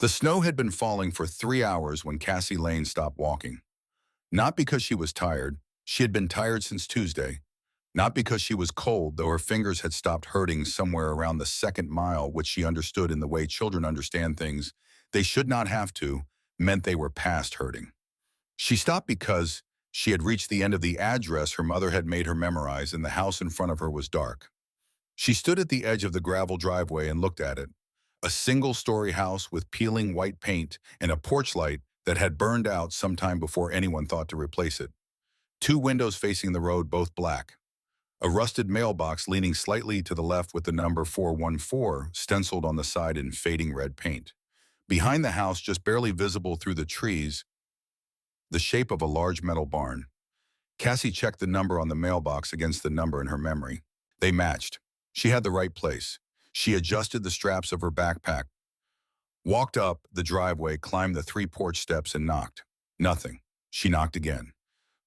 The snow had been falling for 3 hours when Cassie Lane stopped walking. Not because she was tired. She had been tired since Tuesday. Not because she was cold, though her fingers had stopped hurting somewhere around the second mile, which she understood in the way children understand things they should not have to, meant they were past hurting. She stopped because she had reached the end of the address her mother had made her memorize, and the house in front of her was dark. She stood at the edge of the gravel driveway and looked at it. A single-story house with peeling white paint and a porch light that had burned out sometime before anyone thought to replace it. Two windows facing the road, both black. A rusted mailbox leaning slightly to the left with the number 414 stenciled on the side in fading red paint. Behind the house, just barely visible through the trees, the shape of a large metal barn. Cassie checked the number on the mailbox against the number in her memory. They matched. She had the right place. She adjusted the straps of her backpack, walked up the driveway, climbed the 3 porch steps, and knocked. Nothing. She knocked again.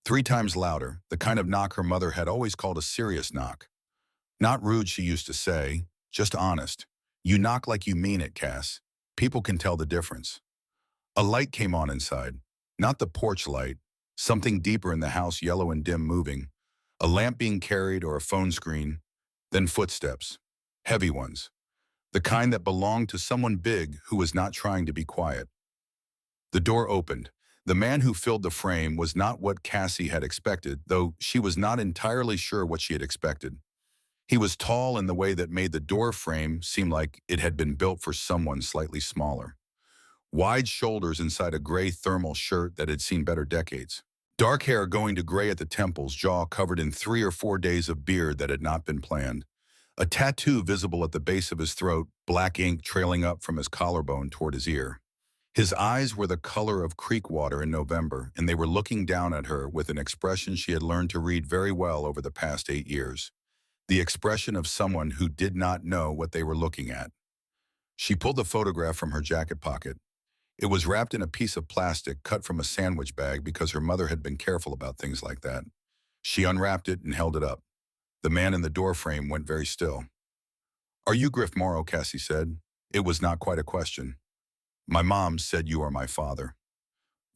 3 times louder, the kind of knock her mother had always called a serious knock. Not rude, she used to say, just honest. You knock like you mean it, Cass. People can tell the difference. A light came on inside. Not the porch light. Something deeper in the house, yellow and dim, moving. A lamp being carried or a phone screen. Then footsteps. Heavy ones. The kind that belonged to someone big who was not trying to be quiet. The door opened. The man who filled the frame was not what Cassie had expected, though she was not entirely sure what she had expected. He was tall in the way that made the door frame seem like it had been built for someone slightly smaller. Wide shoulders inside a gray thermal shirt that had seen better decades. Dark hair going to gray at the temples, jaw covered in 3 or 4 days of beard that had not been planned. A tattoo visible at the base of his throat, black ink trailing up from his collarbone toward his ear. His eyes were the color of creek water in November, and they were looking down at her with an expression she had learned to read very well over the past 8 years. The expression of someone who did not know what they were looking at. She pulled the photograph from her jacket pocket. It was wrapped in a piece of plastic cut from a sandwich bag because her mother had been careful about things like that. She unwrapped it and held it up. The man in the doorframe went very still. "Are you Griff Morrow?" Cassie said. It was not quite a question. "My mom said you are my father."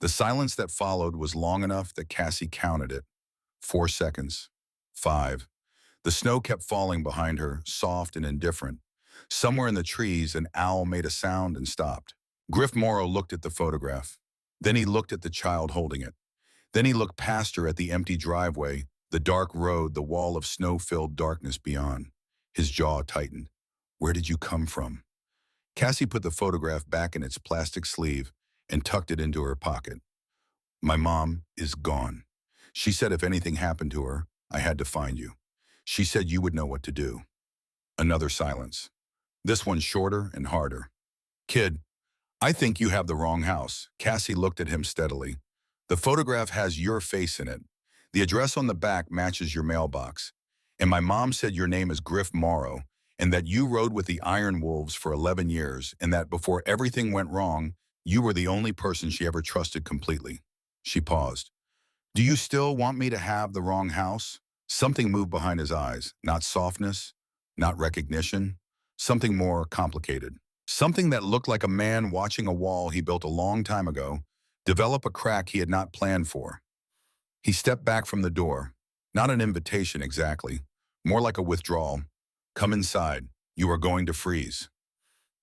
The silence that followed was long enough that Cassie counted it. 4 seconds. 5. The snow kept falling behind her, soft and indifferent. Somewhere in the trees, an owl made a sound and stopped. Griff Morrow looked at the photograph. Then he looked at the child holding it. Then he looked past her at the empty driveway, the dark road, the wall of snow-filled darkness beyond. His jaw tightened. "Where did you come from?" Cassie put the photograph back in its plastic sleeve and tucked it into her pocket. "My mom is gone. She said if anything happened to her, I had to find you. She said you would know what to do." Another silence. This one shorter and harder. "Kid, I think you have the wrong house." Cassie looked at him steadily. "The photograph has your face in it. The address on the back matches your mailbox. And my mom said your name is Griff Morrow, and that you rode with the Iron Wolves for 11 years, and that before everything went wrong, you were the only person she ever trusted completely." She paused. "Do you still want me to have the wrong house?" Something moved behind his eyes. Not softness, not recognition. Something more complicated. Something that looked like a man watching a wall he built a long time ago develop a crack he had not planned for. He stepped back from the door. Not an invitation exactly, more like a withdrawal. "Come inside. You are going to freeze."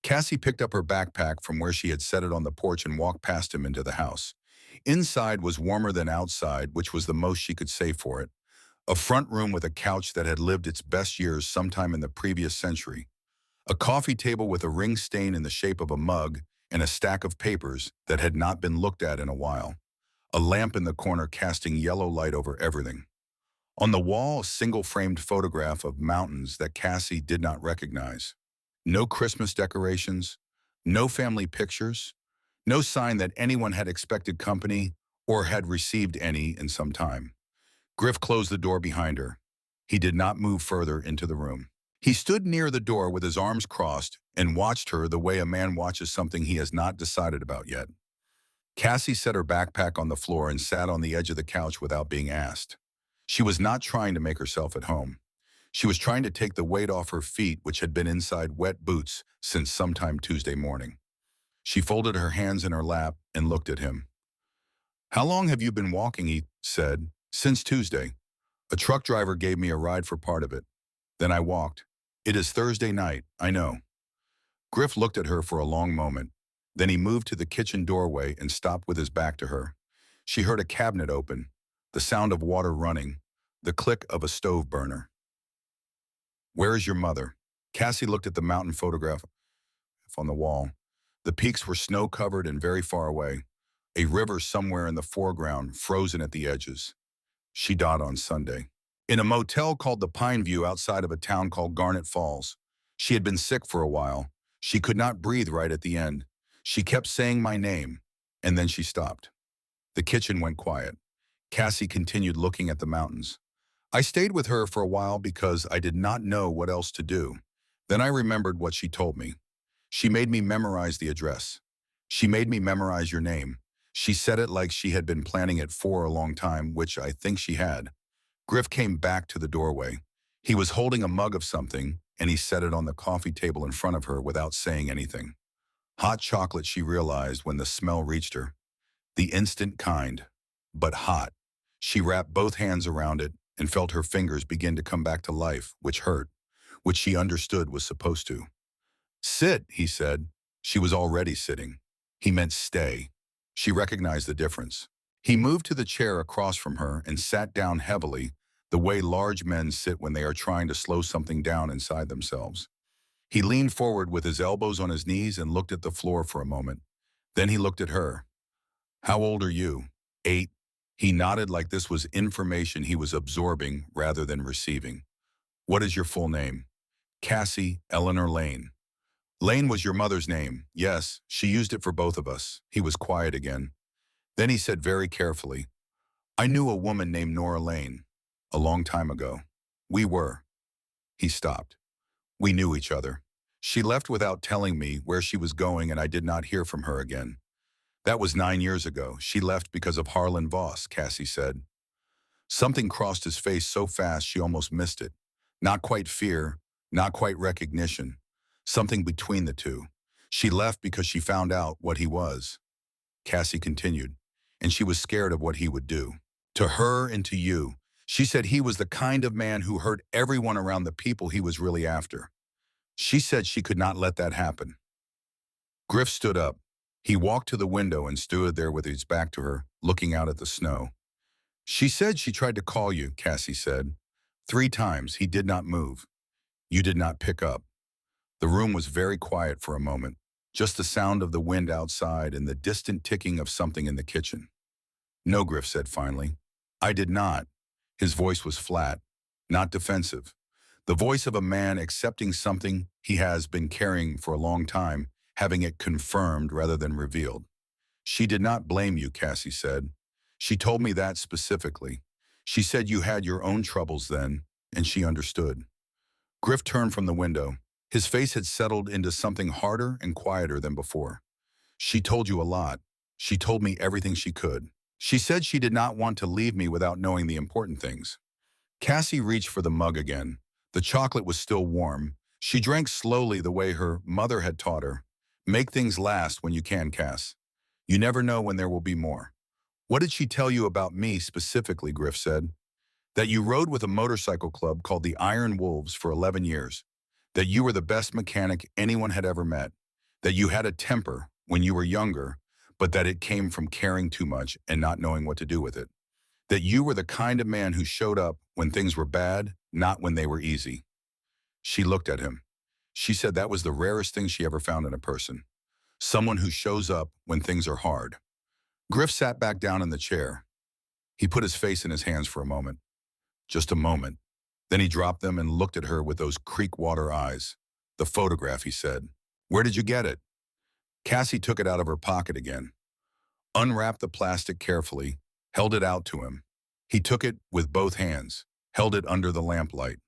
Cassie picked up her backpack from where she had set it on the porch and walked past him into the house. Inside was warmer than outside, which was the most she could say for it. A front room with a couch that had lived its best years sometime in the previous century. A coffee table with a ring stain in the shape of a mug and a stack of papers that had not been looked at in a while. A lamp in the corner casting yellow light over everything. On the wall, a single-framed photograph of mountains that Cassie did not recognize. No Christmas decorations, no family pictures, no sign that anyone had expected company or had received any in some time. Griff closed the door behind her. He did not move further into the room. He stood near the door with his arms crossed and watched her the way a man watches something he has not decided about yet. Cassie set her backpack on the floor and sat on the edge of the couch without being asked. She was not trying to make herself at home. She was trying to take the weight off her feet, which had been inside wet boots since sometime Tuesday morning. She folded her hands in her lap and looked at him. How long have you been walking, he said. Since Tuesday. A truck driver gave me a ride for part of it. Then I walked. It is Thursday night, I know. Griff looked at her for a long moment. Then he moved to the kitchen doorway and stopped with his back to her. She heard a cabinet open, the sound of water running, the click of a stove burner. Where is your mother? Cassie looked at the mountain photograph on the wall. The peaks were snow-covered and very far away. A river somewhere in the foreground, frozen at the edges. She died on Sunday. In a motel called the Pine View outside of a town called Garnet Falls. She had been sick for a while. She could not breathe right at the end. She kept saying my name, and then she stopped. The kitchen went quiet. Cassie continued looking at the mountains. I stayed with her for a while because I did not know what else to do. Then I remembered what she told me. She made me memorize the address. She made me memorize your name. She said it like she had been planning it for a long time, which I think she had. Griff came back to the doorway. He was holding a mug of something, and he set it on the coffee table in front of her without saying anything. Hot chocolate, she realized when the smell reached her. The instant kind, but hot. She wrapped both hands around it and felt her fingers begin to come back to life, which hurt, which she understood was supposed to. Sit, he said. She was already sitting. He meant stay. She recognized the difference. He moved to the chair across from her and sat down heavily, the way large men sit when they are trying to slow something down inside themselves. He leaned forward with his elbows on his knees and looked at the floor for a moment. Then he looked at her. How old are you? 8. He nodded like this was information he was absorbing rather than receiving. What is your full name? Cassie Eleanor Lane. Lane was your mother's name. Yes, she used it for both of us. He was quiet again. Then he said very carefully, I knew a woman named Nora Lane. A long time ago. We were. He stopped. We knew each other. She left without telling me where she was going and I did not hear from her again. That was 9 years ago. She left because of Harlan Voss, Cassie said. Something crossed his face so fast she almost missed it. Not quite fear, not quite recognition. Something between the two. She left because she found out what he was. Cassie continued, and she was scared of what he would do. To her and to you. She said he was the kind of man who hurt everyone around the people he was really after. She said she could not let that happen. Griff stood up. He walked to the window and stood there with his back to her, looking out at the snow. She said she tried to call you, Cassie said. 3 times. He did not move. You did not pick up. The room was very quiet for a moment, just the sound of the wind outside and the distant ticking of something in the kitchen. No, Griff said finally. I did not. His voice was flat, not defensive. The voice of a man accepting something he has been carrying for a long time, having it confirmed rather than revealed. She did not blame you, Cassie said. She told me that specifically. She said you had your own troubles then, and she understood. Griff turned from the window. His face had settled into something harder and quieter than before. She told you a lot. She told me everything she could. She said she did not want to leave me without knowing the important things. Cassie reached for the mug again. The chocolate was still warm. She drank slowly the way her mother had taught her. Make things last when you can, Cass. You never know when there will be more. What did she tell you about me specifically, Griff said. That you rode with a motorcycle club called the Iron Wolves for 11 years. That you were the best mechanic anyone had ever met. That you had a temper when you were younger, but that it came from caring too much and not knowing what to do with it. That you were the kind of man who showed up when things were bad, not when they were easy. She looked at him. She said that was the rarest thing she ever found in a person. Someone who shows up when things are hard. Griff sat back down in the chair. He put his face in his hands for a moment. Just a moment. Then he dropped them and looked at her with those creek water eyes. The photograph, he said. Where did you get it? Cassie took it out of her pocket again. Unwrapped the plastic carefully, held it out to him. He took it with both hands, held it under the lamplight.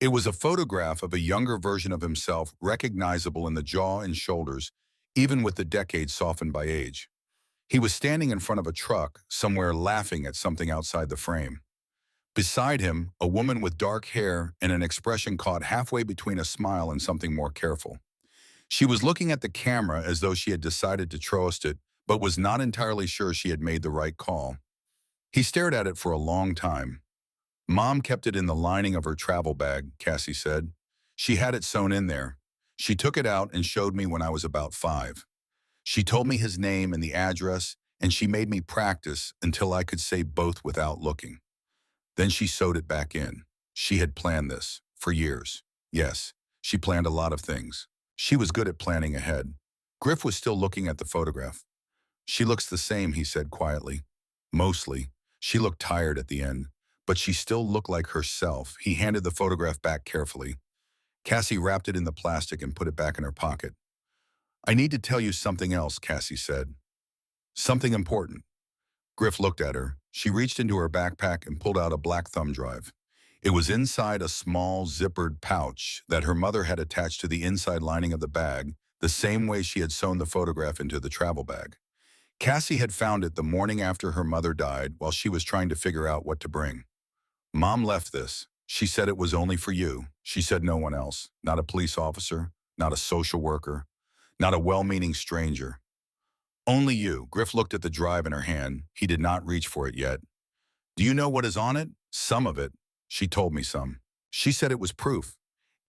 It was a photograph of a younger version of himself, recognizable in the jaw and shoulders, even with the decades softened by age. He was standing in front of a truck, somewhere laughing at something outside the frame. Beside him, a woman with dark hair and an expression caught halfway between a smile and something more careful. She was looking at the camera as though she had decided to trust it, but was not entirely sure she had made the right call. He stared at it for a long time. Mom kept it in the lining of her travel bag, Cassie said. She had it sewn in there. She took it out and showed me when I was about 5. She told me his name and the address, and she made me practice until I could say both without looking. Then she sewed it back in. She had planned this for years. Yes, she planned a lot of things. She was good at planning ahead. Griff was still looking at the photograph. She looks the same, he said quietly. Mostly. She looked tired at the end, but she still looked like herself. He handed the photograph back carefully. Cassie wrapped it in the plastic and put it back in her pocket. I need to tell you something else, Cassie said. Something important. Griff looked at her. She reached into her backpack and pulled out a black thumb drive. It was inside a small, zippered pouch that her mother had attached to the inside lining of the bag, the same way she had sewn the photograph into the travel bag. Cassie had found it the morning after her mother died while she was trying to figure out what to bring. Mom left this. She said it was only for you. She said no one else. Not a police officer, not a social worker, not a well-meaning stranger. Only you. Griff looked at the drive in her hand. He did not reach for it yet. Do you know what is on it? Some of it. She told me some. She said it was proof.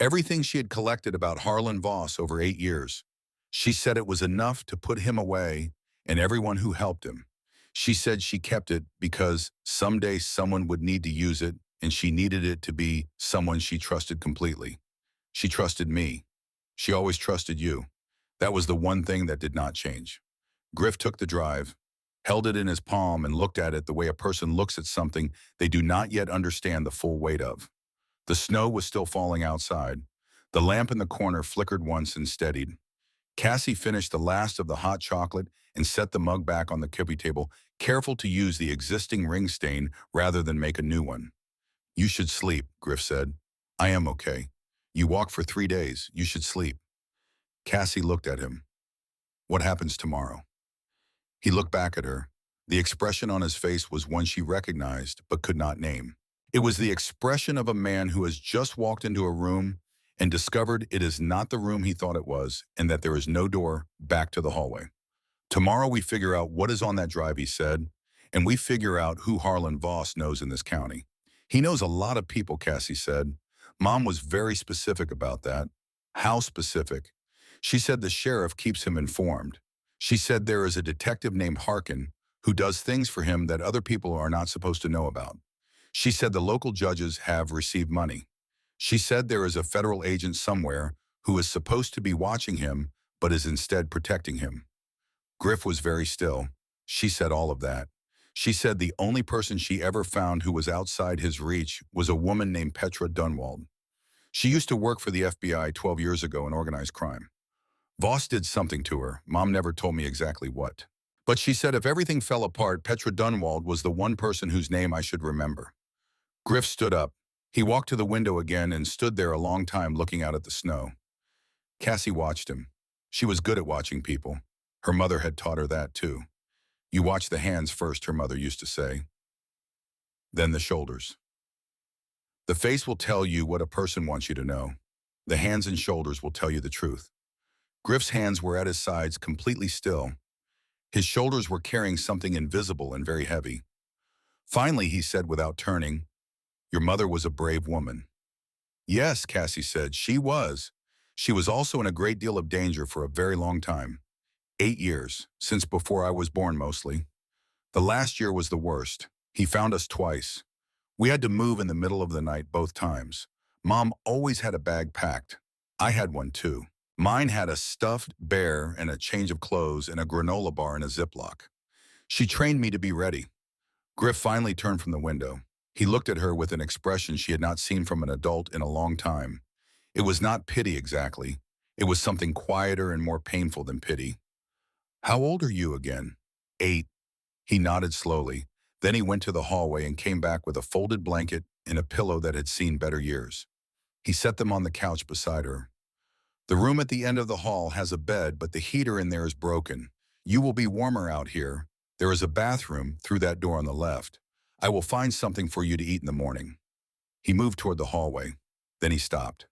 Everything she had collected about Harlan Voss over 8 years. She said it was enough to put him away and everyone who helped him. She said she kept it because someday someone would need to use it, and she needed it to be someone she trusted completely. She trusted me. She always trusted you. That was the one thing that did not change. Griff took the drive, held it in his palm, and looked at it the way a person looks at something they do not yet understand the full weight of. The snow was still falling outside. The lamp in the corner flickered once and steadied. Cassie finished the last of the hot chocolate and set the mug back on the coffee table, careful to use the existing ring stain rather than make a new one. You should sleep, Griff said. I am okay. You walked for 3 days. You should sleep. Cassie looked at him. What happens tomorrow? He looked back at her. The expression on his face was one she recognized but could not name. It was the expression of a man who has just walked into a room and discovered it is not the room he thought it was and that there is no door back to the hallway. Tomorrow we figure out what is on that drive, he said, and we figure out who Harlan Voss knows in this county. He knows a lot of people, Cassie said. Mom was very specific about that. How specific? She said the sheriff keeps him informed. She said there is a detective named Harkin who does things for him that other people are not supposed to know about. She said the local judges have received money. She said there is a federal agent somewhere who is supposed to be watching him but is instead protecting him. Griff was very still. She said all of that. She said the only person she ever found who was outside his reach was a woman named Petra Dunwald. She used to work for the FBI 12 years ago in organized crime. Voss did something to her. Mom never told me exactly what. But she said if everything fell apart, Petra Dunwald was the one person whose name I should remember. Griff stood up. He walked to the window again and stood there a long time looking out at the snow. Cassie watched him. She was good at watching people. Her mother had taught her that too. You watch the hands first, her mother used to say. Then the shoulders. The face will tell you what a person wants you to know. The hands and shoulders will tell you the truth. Griff's hands were at his sides, completely still. His shoulders were carrying something invisible and very heavy. Finally, he said without turning, "Your mother was a brave woman." Yes, Cassie said, she was. She was also in a great deal of danger for a very long time. 8 years, since before I was born mostly. The last year was the worst. He found us twice. We had to move in the middle of the night both times. Mom always had a bag packed. I had one too. Mine had a stuffed bear and a change of clothes and a granola bar in a Ziploc. She trained me to be ready. Griff finally turned from the window. He looked at her with an expression she had not seen from an adult in a long time. It was not pity exactly. It was something quieter and more painful than pity. How old are you again? 8. He nodded slowly. Then he went to the hallway and came back with a folded blanket and a pillow that had seen better years. He set them on the couch beside her. The room at the end of the hall has a bed, but the heater in there is broken. You will be warmer out here. There is a bathroom through that door on the left. I will find something for you to eat in the morning. He moved toward the hallway. Then he stopped.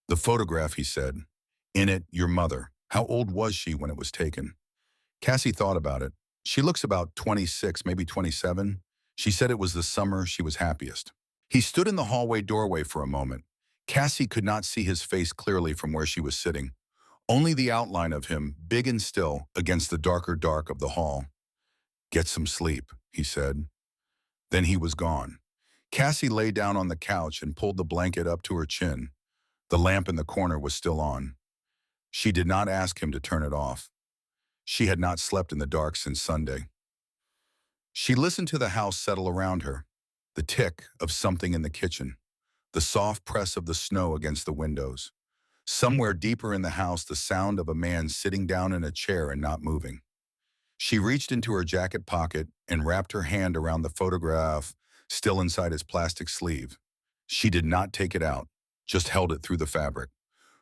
The photograph, he said. In it, your mother. How old was she when it was taken? Cassie thought about it. She looks about 26, maybe 27. She said it was the summer she was happiest. He stood in the hallway doorway for a moment. Cassie could not see his face clearly from where she was sitting. Only the outline of him, big and still, against the darker dark of the hall. "Get some sleep," he said. Then he was gone. Cassie lay down on the couch and pulled the blanket up to her chin. The lamp in the corner was still on. She did not ask him to turn it off. She had not slept in the dark since Sunday. She listened to the house settle around her, the tick of something in the kitchen, the soft press of the snow against the windows. Somewhere deeper in the house, the sound of a man sitting down in a chair and not moving. She reached into her jacket pocket and wrapped her hand around the photograph still inside his plastic sleeve. She did not take it out, just held it through the fabric.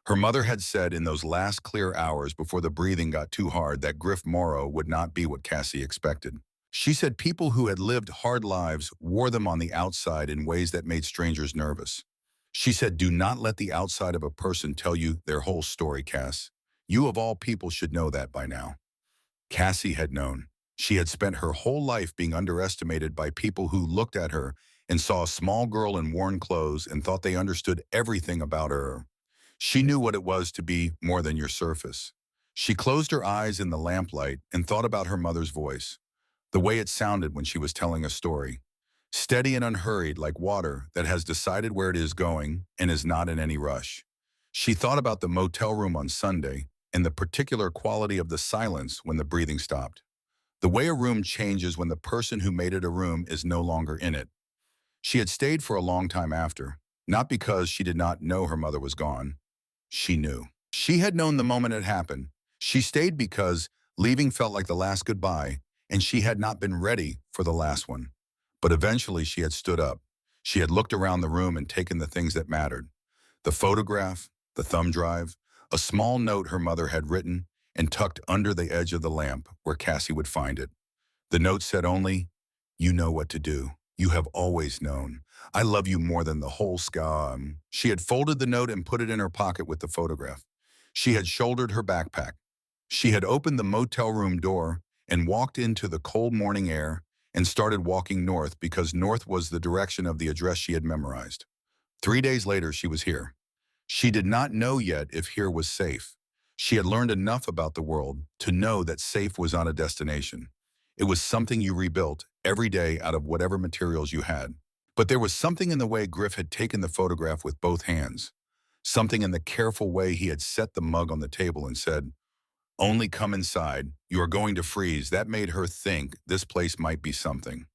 Her mother had said in those last clear hours before the breathing got too hard that Griff Morrow would not be what Cassie expected. She said people who had lived hard lives wore them on the outside in ways that made strangers nervous. She said, "Do not let the outside of a person tell you their whole story, Cass. You of all people should know that by now." Cassie had known. She had spent her whole life being underestimated by people who looked at her and saw a small girl in worn clothes and thought they understood everything about her. She knew what it was to be more than your surface. She closed her eyes in the lamplight and thought about her mother's voice, the way it sounded when she was telling a story, steady and unhurried like water that has decided where it is going and is not in any rush. She thought about the motel room on Sunday and the particular quality of the silence when the breathing stopped. The way a room changes when the person who made it a room is no longer in it. She had stayed for a long time after, not because she did not know her mother was gone. She knew. She had known the moment it happened. She stayed because leaving felt like the last goodbye, and she had not been ready for the last one. But eventually she had stood up. She had looked around the room and taken the things that mattered. The photograph, the thumb drive, a small note her mother had written and tucked under the edge of the lamp where Cassie would find it. The note said only, "You know what to do. You have always known. I love you more than the whole sky." She had folded the note and put it in her pocket with the photograph. She had shouldered her backpack. She had opened the motel room door and walked into the cold morning air and started walking north because north was the direction of the address she had memorized. 3 days later, she was here. She did not know yet if here was safe. She had learned enough about the world to know that safe was not a destination. It was something you rebuilt every day out of whatever materials you had. But there was something in the way Griff had taken the photograph with both hands, something in the careful way he had set the mug on the table and said, "Only come inside. You are going to freeze." That made her think this place might be something.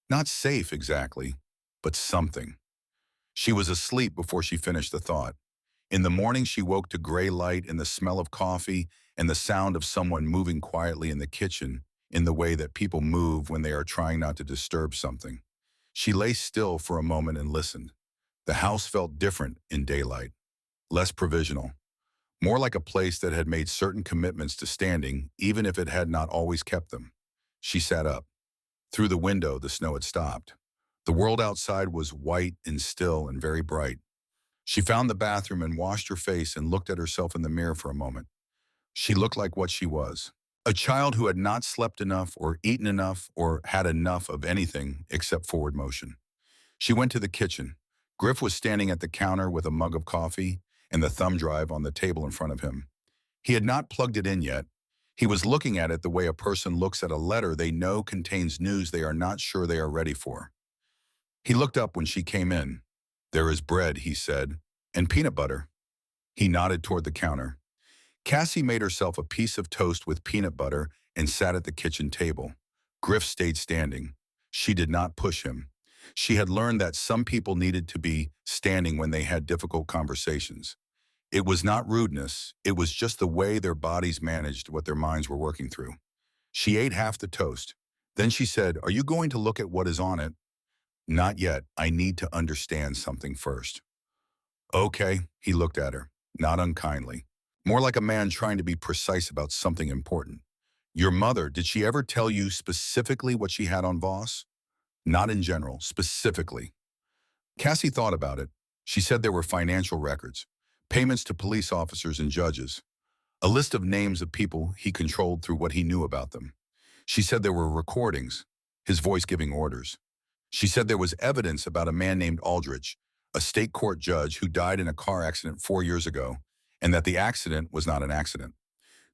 Not safe exactly, but something. She was asleep before she finished the thought. In the morning, she woke to gray light and the smell of coffee and the sound of someone moving quietly in the kitchen in the way that people move when they are trying not to disturb something. She lay still for a moment and listened. The house felt different in daylight, less provisional, more like a place that had made certain commitments to standing, even if it had not always kept them. She sat up. Through the window, the snow had stopped. The world outside was white and still and very bright. She found the bathroom and washed her face and looked at herself in the mirror for a moment. She looked like what she was, a child who had not slept enough or eaten enough or had enough of anything except forward motion. She went to the kitchen. Griff was standing at the counter with a mug of coffee and the thumb drive on the table in front of him. He had not plugged it in yet. He was looking at it the way a person looks at a letter they know contains news they are not sure they are ready for. He looked up when she came in. "There is bread," he said, "and peanut butter." He nodded toward the counter. Cassie made herself a piece of toast with peanut butter and sat at the kitchen table. Griff stayed standing. She did not push him. She had learned that some people needed to be standing when they had difficult conversations. It was not rudeness, it was just the way their bodies managed what their minds were working through. She ate half the toast. Then she said, "Are you going to look at what is on it?" "Not yet. I need to understand something first." "Okay," he looked at her, not unkindly, more like a man trying to be precise about something important. "Your mother, did she ever tell you specifically what she had on Voss?" "Not in general, specifically." Cassie thought about it. She said there were financial records, payments to police officers and judges. A list of names of people he controlled through what he knew about them. She said there were recordings, his voice giving orders. She said there was evidence about a man named Aldrich, a state court judge who died in a car accident 4 years ago, and that the accident was not an accident.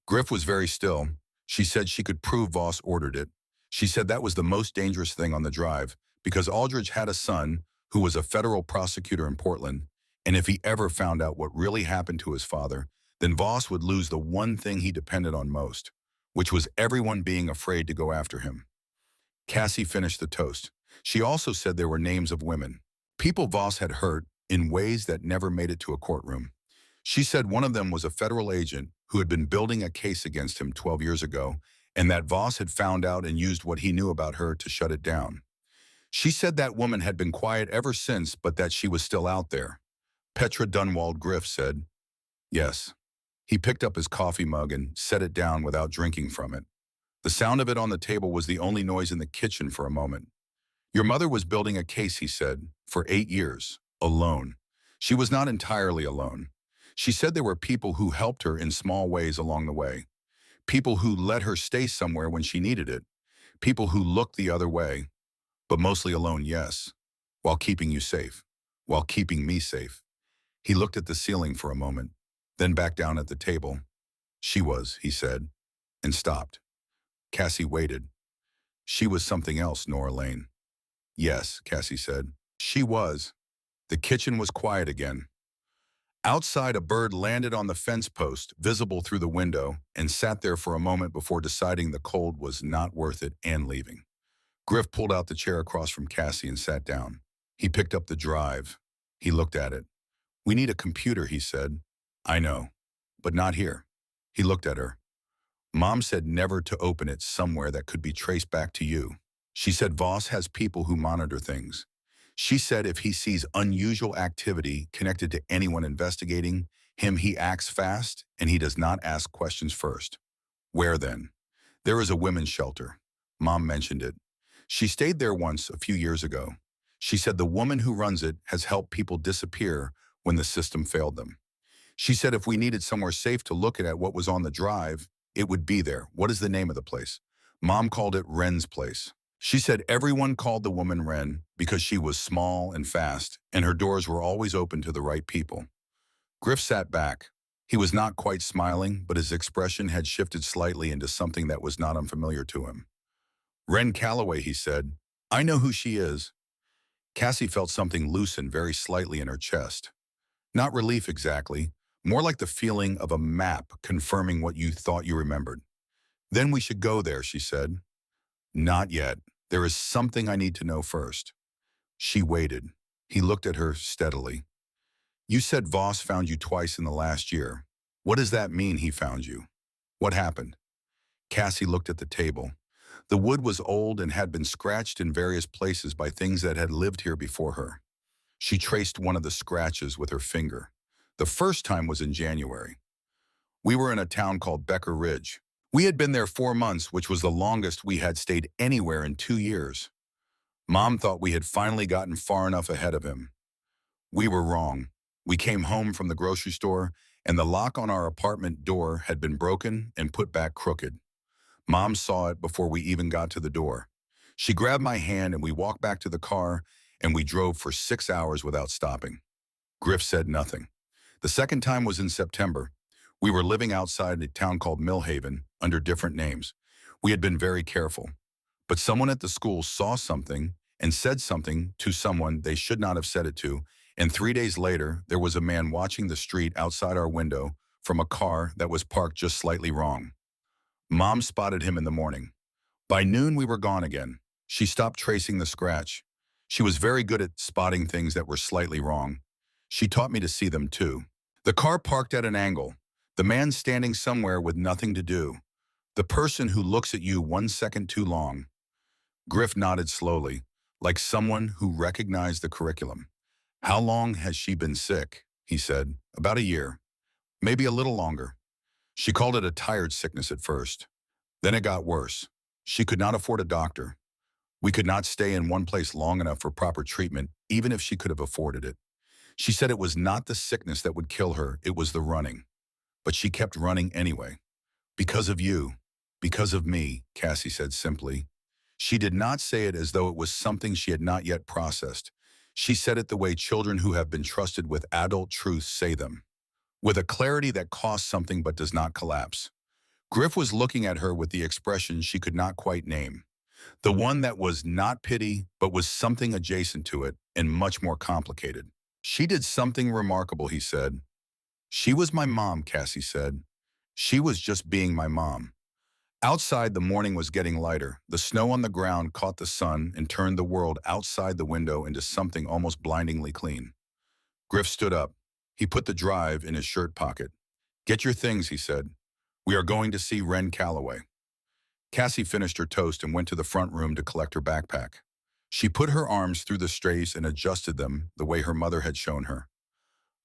Griff was very still. She said she could prove Voss ordered it. She said that was the most dangerous thing on the drive because Aldrich had a son who was a federal prosecutor in Portland, and if he ever found out what really happened to his father, then Voss would lose the one thing he depended on most, which was everyone being afraid to go after him. Cassie finished the toast. She also said there were names of women, people Voss had hurt in ways that never made it to a courtroom. She said one of them was a federal agent who had been building a case against him 12 years ago, and that Voss had found out and used what he knew about her to shut it down. She said that woman had been quiet ever since, but that she was still out there. Petra Dunwald Griff said, "Yes." He picked up his coffee mug and set it down without drinking from it. The sound of it on the table was the only noise in the kitchen for a moment. "Your mother was building a case," he said, "for 8 years, alone. She was not entirely alone. She said there were people who helped her in small ways along the way. People who let her stay somewhere when she needed it. People who looked the other way. But mostly alone, yes. While keeping you safe. While keeping me safe." He looked at the ceiling for a moment, then back down at the table. "She was," he said, and stopped. Cassie waited. "She was something else, Nora Lane." "Yes," Cassie said. "She was." The kitchen was quiet again. Outside, a bird landed on the fence post, visible through the window, and sat there for a moment before deciding the cold was not worth it and leaving. Griff pulled out the chair across from Cassie and sat down. He picked up the drive. He looked at it. "We need a computer," he said. "I know, but not here." He looked at her. "Mom said never to open it somewhere that could be traced back to you. She said Voss has people who monitor things. She said if he sees unusual activity connected to anyone investigating him, he acts fast and he does not ask questions first." "Where then?" "There is a women's shelter." Mom mentioned it. "She stayed there once a few years ago. She said the woman who runs it has helped people disappear when the system failed them. She said if we needed somewhere safe to look at what was on the drive, it would be there." "What is the name of the place?" Mom called it Wren's place. She said everyone called the woman Wren because she was small and fast, and her doors were always open to the right people. Griff sat back. He was not quite smiling, but his expression had shifted slightly into something that was not unfamiliar to him. "Wren Calloway," he said. "I know who she is." Cassie felt something loosen very slightly in her chest. Not relief exactly, more like the feeling of a map confirming what you thought you remembered. "Then we should go there," she said. "Not yet. There is something I need to know first." She waited. He looked at her steadily. "You said Voss found you twice in the last year. What does that mean, he found you? What happened?" Cassie looked at the table. The wood was old and had been scratched in various places by things that had lived here before her. She traced one of the scratches with her finger. The first time was in January. "We were in a town called Becker Ridge. We had been there 4 months, which was the longest we had stayed anywhere in 2 years. Mom thought we had finally gotten far enough ahead of him. We were wrong. We came home from the grocery store, and the lock on our apartment door had been broken and put back crooked. Mom saw it before we even got to the door. She grabbed my hand and we walked back to the car, and we drove for 6 hours without stopping." Griff said nothing. "The second time was in September. We were living outside a town called Millhaven under different names. We had been very careful. But someone at the school saw something and said something to someone they should not have said it to, and 3 days later, there was a man watching the street outside our window from a car that was parked just slightly wrong. Mom spotted him in the morning. By noon, we were gone again. She stopped tracing the scratch. She was very good at spotting things that were slightly wrong. She taught me to see them too. The car parked at an angle. The man standing somewhere with nothing to do. The person who looks at you 1 second too long." Griff nodded slowly, like someone who recognized the curriculum. "How long has she been sick?" he said. "About a year. Maybe a little longer. She called it a tired sickness at first. Then it got worse. She could not afford a doctor. We could not stay in one place long enough for proper treatment, even if she could have afforded it. She said it was not the sickness that would kill her, it was the running. but she kept running anyway. Because of you. Because of me, Cassie said simply. She did not say it as though it was something she had not yet processed. She said it the way children who have been trusted with adult truths say them, with a clarity that costs something but does not collapse. Griff was looking at her with the expression she could not quite name, the one that was not pity but was something adjacent to it and much more complicated. She did something remarkable, he said. She was my mom, Cassie said. She was just being my mom. Outside, the morning was getting lighter. The snow on the ground caught the sun and turned the world outside the window into something almost blindingly clean. Griff stood up. He put the drive in his shirt pocket. Get your things, he said. We are going to see Wren Calloway. Cassie finished her toast and went to the front room to collect her backpack. She put her arms through the strays and adjusted them the way her mother had shown her.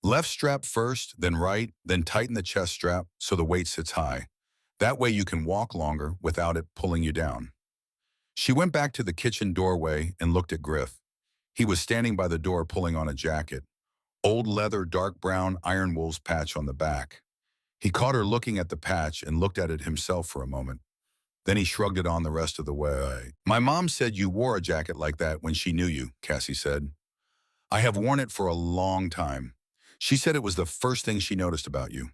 Left strap first, then right, then tighten the chest strap so the weight sits high. That way you can walk longer without it pulling you down. She went back to the kitchen doorway and looked at Griff. He was standing by the door pulling on a jacket. Old leather, dark brown, iron wool's patch on the back. He caught her looking at the patch and looked at it himself for a moment. Then he shrugged it on the rest of the way. My mom said you wore a jacket like that when she knew you, Cassie said. I have worn it for a long time. She said it was the first thing she noticed about you.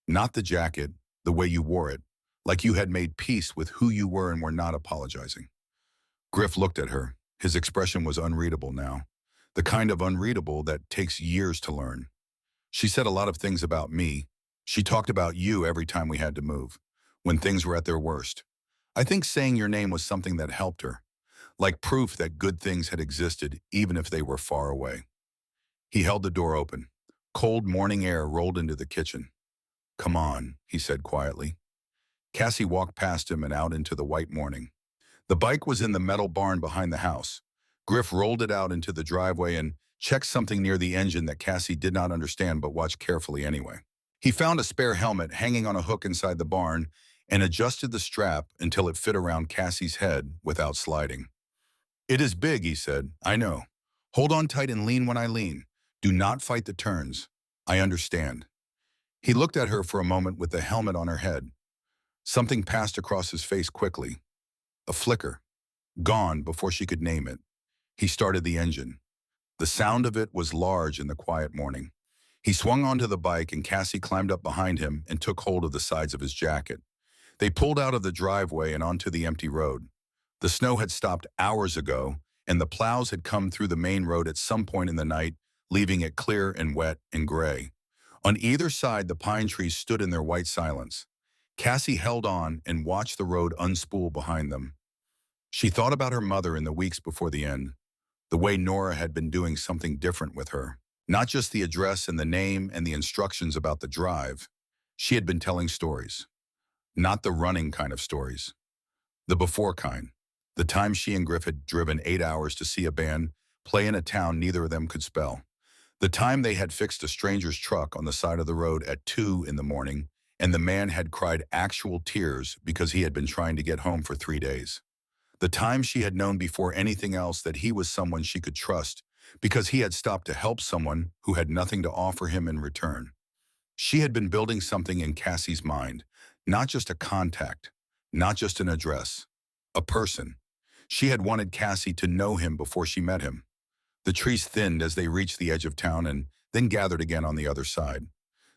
Not the jacket, the way you wore it, like you had made peace with who you were and were not apologizing. Griff looked at her. His expression was unreadable now, the kind of unreadable that takes years to learn. She said a lot of things about me. She talked about you every time we had to move, when things were at their worst. I think saying your name was something that helped her, like proof that good things had existed even if they were far away. He held the door open. Cold morning air rolled into the kitchen. Come on, he said quietly. Cassie walked past him and out into the white morning. The bike was in the metal barn behind the house. Griff rolled it out into the driveway and checked something near the engine that Cassie did not understand but watched carefully anyway. He found a spare helmet hanging on a hook inside the barn and adjusted the strap until it fit around Cassie's head without sliding. It is big, he said. I know. Hold on tight and lean when I lean. Do not fight the turns. I understand. He looked at her for a moment with the helmet on her head. Something passed across his face quickly. A flicker. Gone before she could name it. He started the engine. The sound of it was large in the quiet morning. He swung onto the bike and Cassie climbed up behind him and took hold of the sides of his jacket. They pulled out of the driveway and onto the empty road. The snow had stopped hours ago, and the plows had come through the main road at some point in the night, leaving it clear and wet and gray. On either side, the pine trees stood in their white silence. Cassie held on and watched the road unspool behind them. She thought about her mother in the weeks before the end, the way Nora had been doing something different with her. Not just the address and the name and the instructions about the drive. She had been telling stories. Not the running kind of stories. The before kind. The time she and Griff had driven 8 hours to see a band play in a town neither of them could spell. The time they had fixed a stranger's truck on the side of the road at 2 in the morning, and the man had cried actual tears because he had been trying to get home for 3 days. The time she had known before anything else that he was someone she could trust because he had stopped to help someone who had nothing to offer him in return. She had been building something in Cassie's mind, not just a contact, not just an address, a person. She had wanted Cassie to know him before she met him. The trees thinned as they reached the edge of town and then gathered again on the other side.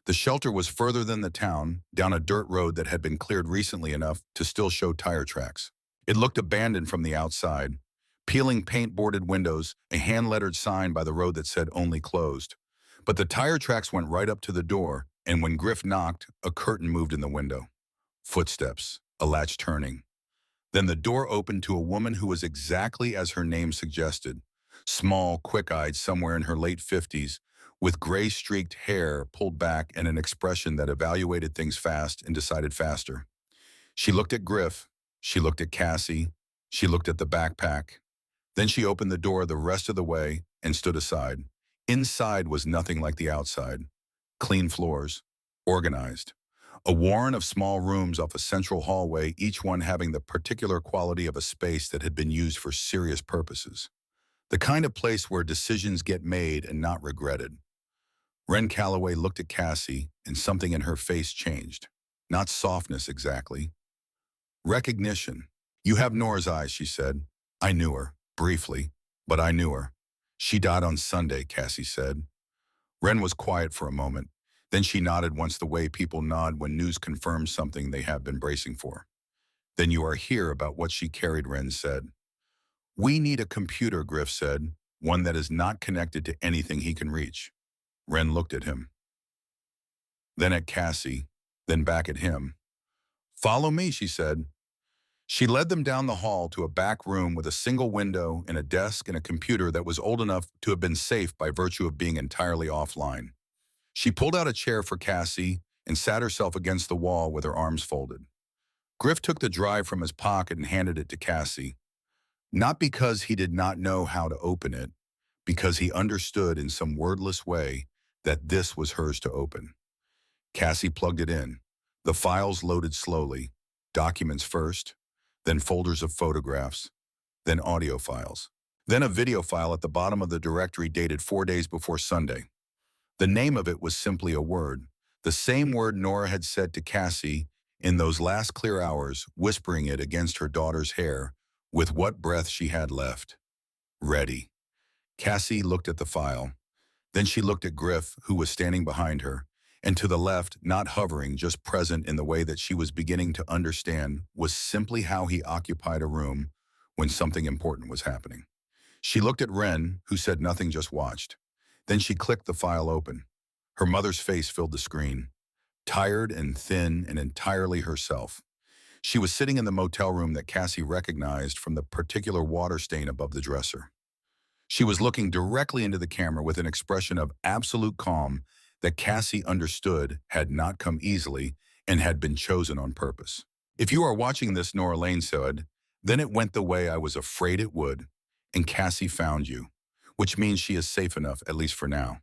The shelter was further than the town, down a dirt road that had been cleared recently enough to still show tire tracks. It looked abandoned from the outside. Peeling paint-boarded windows, a hand-lettered sign by the road that said only closed. But the tire tracks went right up to the door, and when Griff knocked, a curtain moved in the window. Footsteps, a latch turning. Then the door opened to a woman who was exactly as her name suggested. Small, quick-eyed, somewhere in her late 50s, with gray-streaked hair pulled back and an expression that evaluated things fast and decided faster. She looked at Griff. She looked at Cassie. She looked at the backpack. Then she opened the door the rest of the way and stood aside. Inside was nothing like the outside. Clean floors. Organized. A warren of small rooms off a central hallway, each one having the particular quality of a space that had been used for serious purposes. The kind of place where decisions get made and not regretted. Ren Calloway looked at Cassie, and something in her face changed. Not softness exactly. Recognition. You have Nora's eyes, she said. I knew her, briefly, but I knew her. She died on Sunday, Cassie said. Ren was quiet for a moment. Then she nodded once the way people nod when news confirms something they have been bracing for. Then you are here about what she carried, Ren said. We need a computer, Griff said, one that is not connected to anything he can reach. Ren looked at him, then at Cassie, then back at him. Follow me, she said. She led them down the hall to a back room with a single window and a desk and a computer that was old enough to have been safe by virtue of being entirely offline. She pulled out a chair for Cassie and sat herself against the wall with her arms folded. Griff took the drive from his pocket and handed it to Cassie. Not because he did not know how to open it, because he understood in some wordless way that this was hers to open. Cassie plugged it in. The files loaded slowly, documents first, then folders of photographs, then audio files, then a video file at the bottom of the directory dated 4 days before Sunday. The name of it was simply a word, the same word Nora had said to Cassie in those last clear hours, whispering it against her daughter's hair with what breath she had left. Ready. Cassie looked at the file. Then she looked at Griff, who was standing behind her, and to the left, not hovering, just present in the way that she was beginning to understand was simply how he occupied a room when something important was happening. She looked at Ren, who said nothing, just watched. Then she clicked the file open. Her mother's face filled the screen, tired and thin and entirely herself. She was sitting in the motel room that Cassie recognized from the particular water stain above the dresser. She was looking directly into the camera with an expression of absolute calm that Cassie understood had not come easily and had been chosen on purpose. If you are watching this, Nora Lane said, then it went the way I was afraid it would, and Cassie found you, which means she is safe enough, at least for now.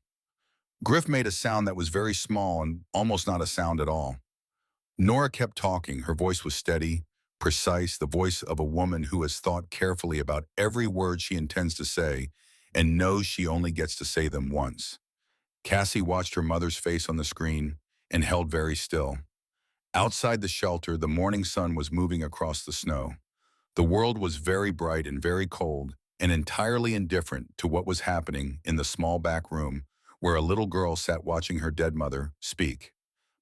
Griff made a sound that was very small and almost not a sound at all. Nora kept talking. Her voice was steady, precise, the voice of a woman who has thought carefully about every word she intends to say and knows she only gets to say them once. Cassie watched her mother's face on the screen and held very still. Outside the shelter, the morning sun was moving across the snow. The world was very bright and very cold and entirely indifferent to what was happening in the small back room where a little girl sat watching her dead mother speak.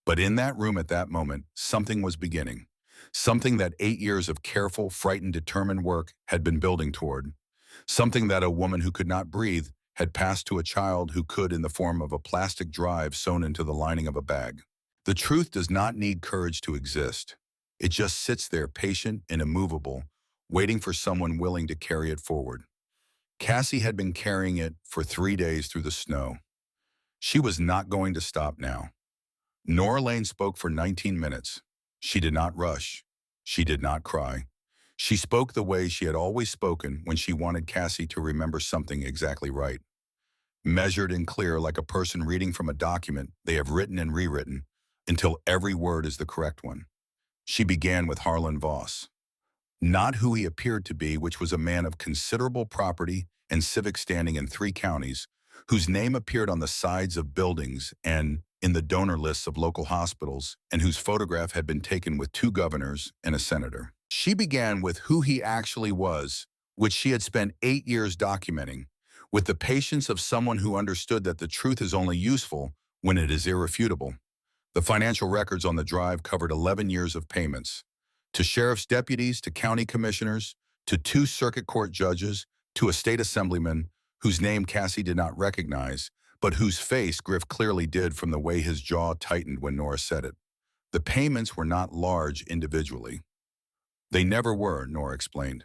But in that room at that moment, something was beginning. Something that 8 years of careful, frightened, determined work had been building toward. Something that a woman who could not breathe had passed to a child who could in the form of a plastic drive sewn into the lining of a bag. The truth does not need courage to exist. It just sits there patient and immovable, waiting for someone willing to carry it forward. Cassie had been carrying it for 3 days through the snow. She was not going to stop now. Nora Lane spoke for 19 minutes. She did not rush. She did not cry. She spoke the way she had always spoken when she wanted Cassie to remember something exactly right. Measured and clear, like a person reading from a document they have written and rewritten until every word is the correct one. She began with Harlan Voss. Not who he appeared to be, which was a man of considerable property and civic standing in 3 counties, whose name appeared on the sides of buildings and in the donor lists of local hospitals, and whose photograph had been taken with 2 governors and a senator. She began with who he actually was, which she had spent 8 years documenting, with the patience of someone who understood that the truth is only useful when it is irrefutable. The financial records on the drive covered 11 years of payments, to sheriff's deputies, to county commissioners, to 2 circuit court judges, to a state assemblyman whose name Cassie did not recognize, but whose face Griff clearly did from the way his jaw tightened when Nora said it. The payments were not large individually. They never were, Nora explained.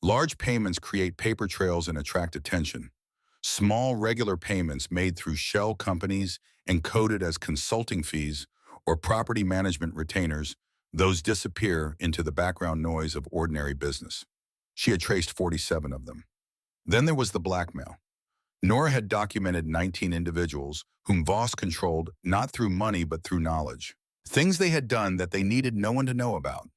Large payments create paper trails and attract attention. Small, regular payments made through shell companies and coded as consulting fees or property management retainers, those disappear into the background noise of ordinary business. She had traced 47 of them. Then there was the blackmail. Nora had documented 19 individuals whom Voss controlled not through money but through knowledge. Things they had done that they needed no one to know about.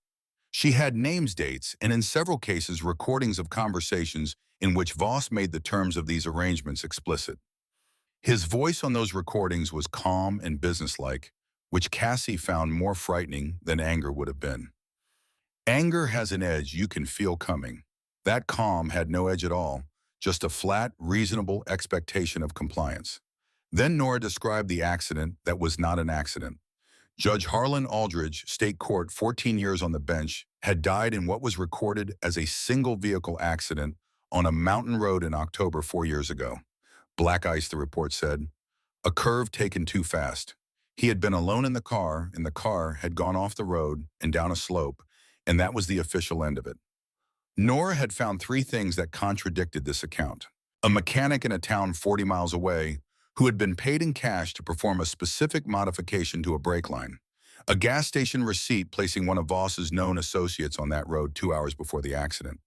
She had names, dates, and in several cases recordings of conversations in which Voss made the terms of these arrangements explicit. His voice on those recordings was calm and businesslike, which Cassie found more frightening than anger would have been. Anger has an edge you can feel coming. That calm had no edge at all, just a flat, reasonable expectation of compliance. Then Nora described the accident that was not an accident. Judge Harlan Aldridge, state court, 14 years on the bench, had died in what was recorded as a single-vehicle accident on a mountain road in October 4 years ago. Black ice, the report said. A curve taken too fast. He had been alone in the car, and the car had gone off the road and down a slope, and that was the official end of it. Nora had found three things that contradicted this account. A mechanic in a town 40 miles away who had been paid in cash to perform a specific modification to a brake line. A gas station receipt placing one of Voss's known associates on that road 2 hours before the accident.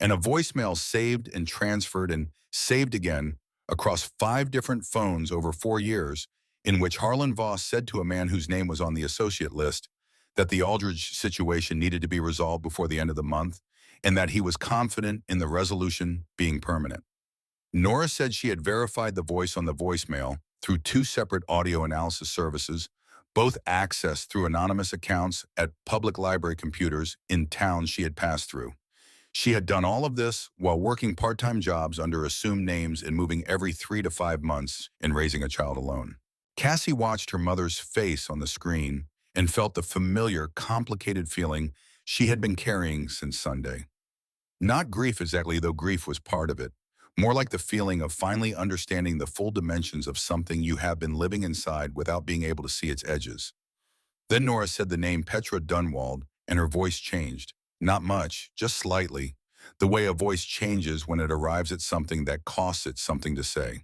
And a voicemail saved and transferred and saved again across 5 different phones over 4 years, in which Harlan Voss said to a man whose name was on the associate list that the Aldridge situation needed to be resolved before the end of the month, and that he was confident in the resolution being permanent. Nora said she had verified the voice on the voicemail through 2 separate audio analysis services, both accessed through anonymous accounts at public library computers in towns she had passed through. She had done all of this while working part-time jobs under assumed names and moving every 3 to 5 months and raising a child alone. Cassie watched her mother's face on the screen and felt the familiar, complicated feeling she had been carrying since Sunday. Not grief exactly, though grief was part of it. More like the feeling of finally understanding the full dimensions of something you have been living inside without being able to see its edges. Then Nora said the name Petra Dunwald, and her voice changed. Not much, just slightly. The way a voice changes when it arrives at something that costs it something to say.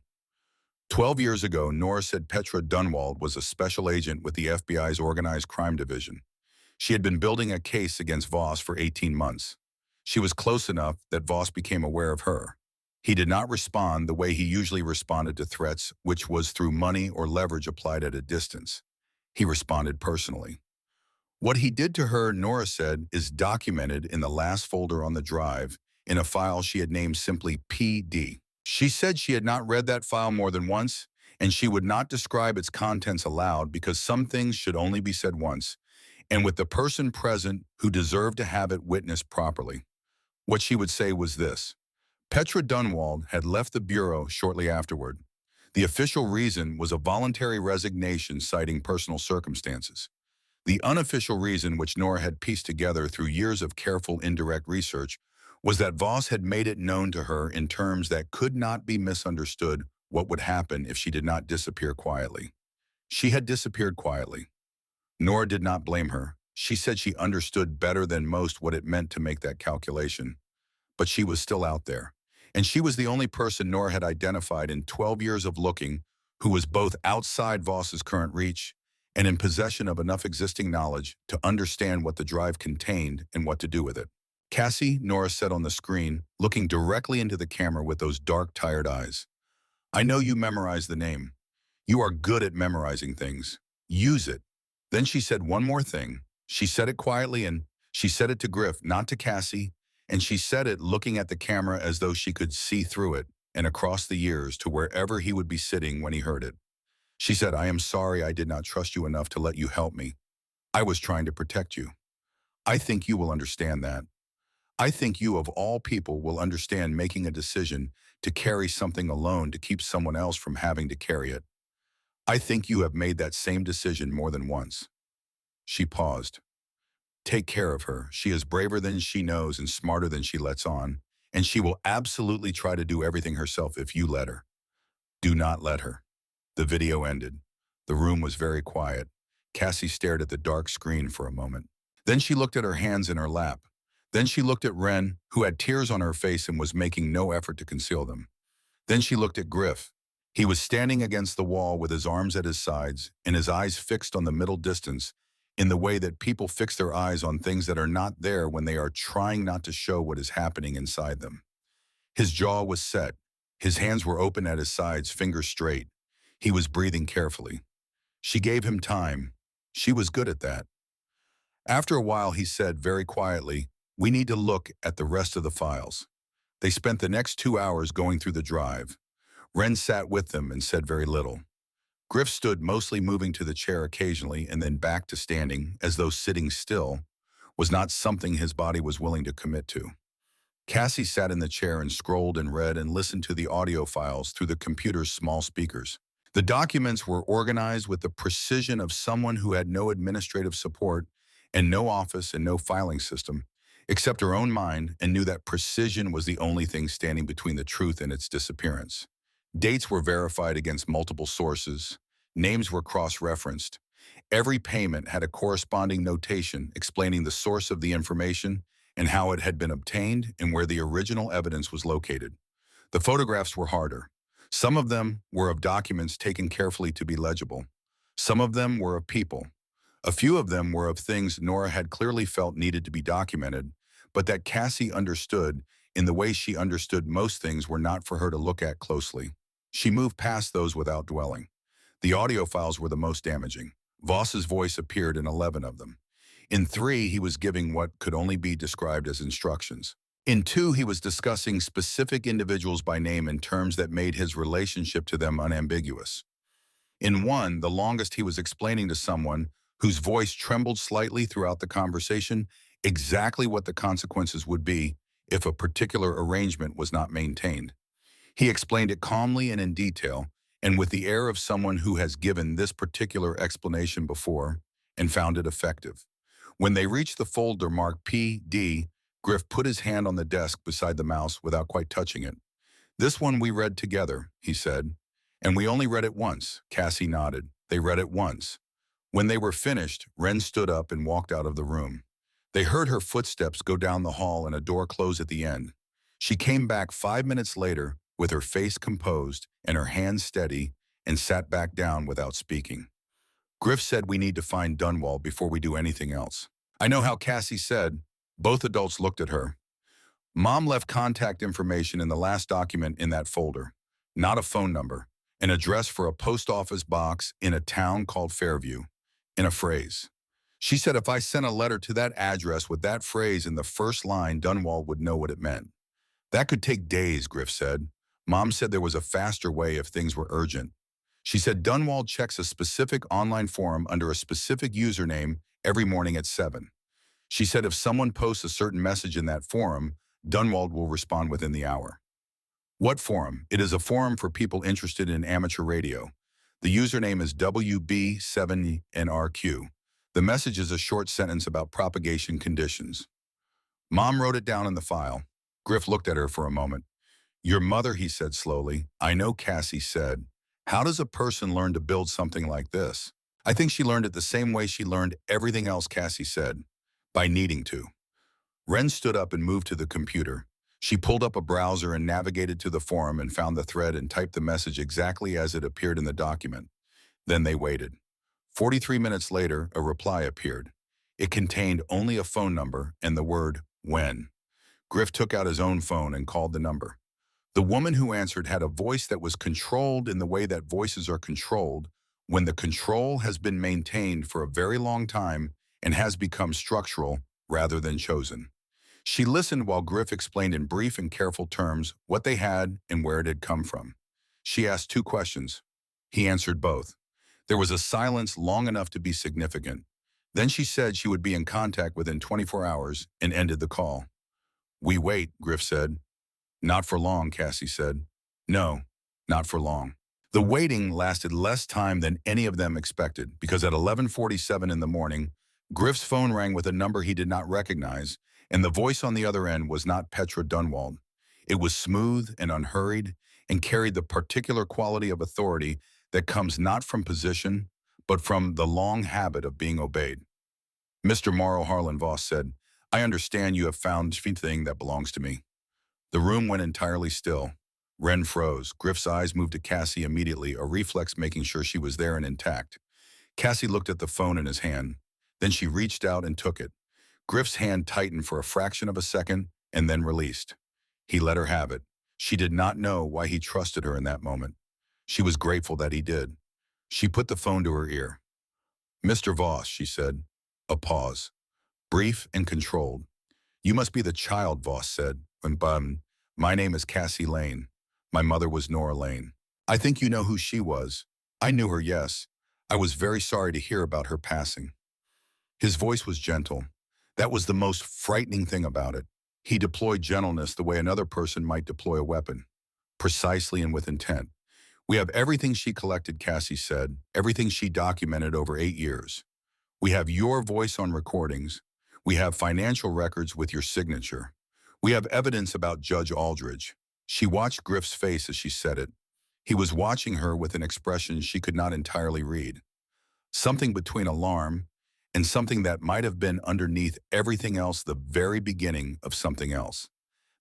12 years ago, Nora said Petra Dunwald was a special agent with the FBI's Organized Crime Division. She had been building a case against Voss for 18 months. She was close enough that Voss became aware of her. He did not respond the way he usually responded to threats, which was through money or leverage applied at a distance. He responded personally. What he did to her, Nora said, is documented in the last folder on the drive in a file she had named simply PD. She said she had not read that file more than once, and she would not describe its contents aloud because some things should only be said once, and with the person present who deserved to have it witnessed properly. What she would say was this: Petra Dunwald had left the Bureau shortly afterward. The official reason was a voluntary resignation citing personal circumstances. The unofficial reason, which Nora had pieced together through years of careful indirect research, was that Voss had made it known to her in terms that could not be misunderstood what would happen if she did not disappear quietly. She had disappeared quietly. Nora did not blame her. She said she understood better than most what it meant to make that calculation. But she was still out there. And she was the only person Nora had identified in 12 years of looking who was both outside Voss's current reach and in possession of enough existing knowledge to understand what the drive contained and what to do with it. Cassie, Nora said on the screen, looking directly into the camera with those dark, tired eyes. I know you memorized the name. You are good at memorizing things. Use it. Then she said one more thing. She said it quietly, and she said it to Griff, not to Cassie, and she said it looking at the camera as though she could see through it and across the years to wherever he would be sitting when he heard it. She said, I am sorry I did not trust you enough to let you help me. I was trying to protect you. I think you will understand that. I think you, of all people, will understand making a decision to carry something alone to keep someone else from having to carry it. I think you have made that same decision more than once. She paused. Take care of her. She is braver than she knows and smarter than she lets on, and she will absolutely try to do everything herself if you let her. Do not let her. The video ended. The room was very quiet. Cassie stared at the dark screen for a moment. Then she looked at her hands in her lap. Then she looked at Wren, who had tears on her face and was making no effort to conceal them. Then she looked at Griff. He was standing against the wall with his arms at his sides and his eyes fixed on the middle distance in the way that people fix their eyes on things that are not there when they are trying not to show what is happening inside them. His jaw was set. His hands were open at his sides, fingers straight. He was breathing carefully. She gave him time. She was good at that. After a while, he said very quietly, we need to look at the rest of the files. They spent the next 2 hours going through the drive. Wren sat with them and said very little. Griff stood, mostly moving to the chair occasionally and then back to standing, as though sitting still was not something his body was willing to commit to. Cassie sat in the chair and scrolled and read and listened to the audio files through the computer's small speakers. The documents were organized with the precision of someone who had no administrative support and no office and no filing system, except her own mind, and knew that precision was the only thing standing between the truth and its disappearance. Dates were verified against multiple sources. Names were cross-referenced. Every payment had a corresponding notation explaining the source of the information and how it had been obtained and where the original evidence was located. The photographs were harder. Some of them were of documents taken carefully to be legible. Some of them were of people. A few of them were of things Nora had clearly felt needed to be documented, but that Cassie understood in the way she understood most things were not for her to look at closely. She moved past those without dwelling. The audio files were the most damaging. Voss's voice appeared in 11 of them. In 3, he was giving what could only be described as instructions. In 2, he was discussing specific individuals by name in terms that made his relationship to them unambiguous. In 1, the longest, he was explaining to someone whose voice trembled slightly throughout the conversation exactly what the consequences would be if a particular arrangement was not maintained. He explained it calmly and in detail, and with the air of someone who has given this particular explanation before and found it effective. When they reached the folder marked PD, Griff put his hand on the desk beside the mouse without quite touching it. "This one we read together," he said. "And we only read it once." Cassie nodded. They read it once. When they were finished, Wren stood up and walked out of the room. They heard her footsteps go down the hall and a door close at the end. She came back 5 minutes later with her face composed and her hands steady, and sat back down without speaking. Griff said, "We need to find Dunwall before we do anything else." "I know how," Cassie said. Both adults looked at her. "Mom left contact information in the last document in that folder. Not a phone number. An address for a post office box in a town called Fairview. In a phrase. She said if I sent a letter to that address with that phrase in the first line, Dunwall would know what it meant. That could take days," Griff said. "Mom said there was a faster way if things were urgent. She said Dunwall checks a specific online forum under a specific username every morning at 7. She said if someone posts a certain message in that forum, Dunwall will respond within the hour." "What forum?" "It is a forum for people interested in amateur radio. The username is WB7NRQ. The message is a short sentence about propagation conditions." Mom wrote it down in the file. Griff looked at her for a moment. "Your mother," he said slowly. "I know," Cassie said. "How does a person learn to build something like this?" "I think she learned it the same way she learned everything else," Cassie said. "By needing to." Wren stood up and moved to the computer. She pulled up a browser and navigated to the forum and found the thread and typed the message exactly as it appeared in the document. Then they waited. 43 minutes later, a reply appeared. It contained only a phone number and the word "when." Griff took out his own phone and called the number. The woman who answered had a voice that was controlled in the way that voices are controlled when the control has been maintained for a very long time and has become structural rather than chosen. She listened while Griff explained in brief and careful terms what they had and where it had come from. She asked 2 questions. He answered both. There was a silence long enough to be significant. Then she said she would be in contact within 24 hours and ended the call. "We wait," Griff said. "Not for long," Cassie said. "No, not for long." The waiting lasted less time than any of them expected, because at 11:47 in the morning, Griff's phone rang with a number he did not recognize, and the voice on the other end was not Petra Dunwald. It was smooth and unhurried and carried the particular quality of authority that comes not from position, but from the long habit of being obeyed. "Mr. Morrow," Harlan Voss said, "I understand you have found something that belongs to me." The room went entirely still. Wren froze. Griff's eyes moved to Cassie immediately, a reflex making sure she was there and intact. Cassie looked at the phone in his hand. Then she reached out and took it. Griff's hand tightened for a fraction of a second and then released. He let her have it. She did not know why he trusted her in that moment. She was grateful that he did. She put the phone to her ear. "Mr. Voss," she said. A pause. Brief and controlled. "You must be the child," Voss said. "My name is Cassie Lane. My mother was Nora Lane." I think you know who she was. I knew her, yes. I was very sorry to hear about her passing. His voice was gentle. That was the most frightening thing about it. He deployed gentleness the way another person might deploy a weapon, precisely and with intent. We have everything she collected, Cassie said, everything she documented over 8 years. We have your voice on recordings. We have financial records with your signature. We have evidence about Judge Aldridge. She watched Griff's face as she said it. He was watching her with an expression she could not entirely read. Something between alarm and something that might have been underneath everything else, the very beginning of something else.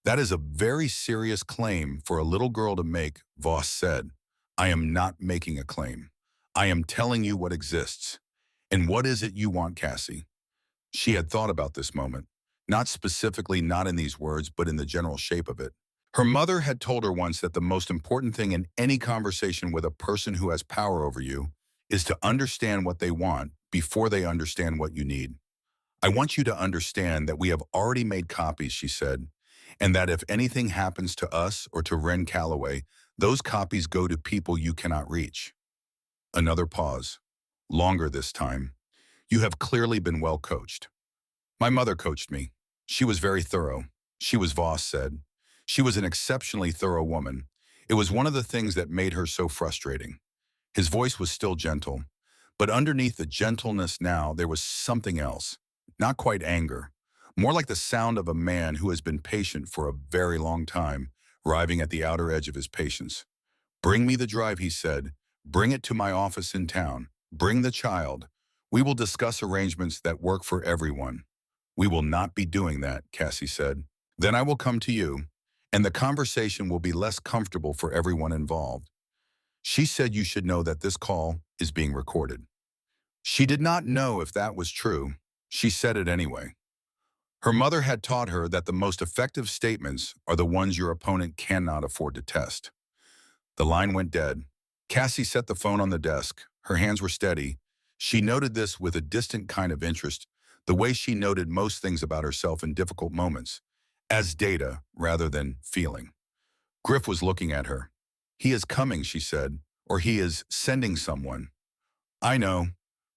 That is a very serious claim for a little girl to make, Voss said. I am not making a claim. I am telling you what exists. And what is it you want, Cassie? She had thought about this moment, not specifically, not in these words, but in the general shape of it. Her mother had told her once that the most important thing in any conversation with a person who has power over you is to understand what they want before they understand what you need. I want you to understand that we have already made copies, she said, and that if anything happens to us or to Wren Calloway, those copies go to people you cannot reach. Another pause. Longer this time. You have clearly been well coached. My mother coached me. She was very thorough. She was, Voss said. She was an exceptionally thorough woman. It was one of the things that made her so frustrating. His voice was still gentle, but underneath the gentleness now there was something else. Not quite anger, more like the sound of a man who has been patient for a very long time, arriving at the outer edge of his patience. Bring me the drive, he said. Bring it to my office in town. Bring the child. We will discuss arrangements that work for everyone. We will not be doing that, Cassie said. Then I will come to you, and the conversation will be less comfortable for everyone involved. She said you should know that this call is being recorded. She did not know if that was true. She said it anyway. Her mother had taught her that the most effective statements are the ones your opponent cannot afford to test. The line went dead. Cassie set the phone on the desk. Her hands were steady. She noted this with a distant kind of interest, the way she noted most things about herself in difficult moments, as data rather than feeling. Griff was looking at her. He is coming, she said, or he is sending someone. I know.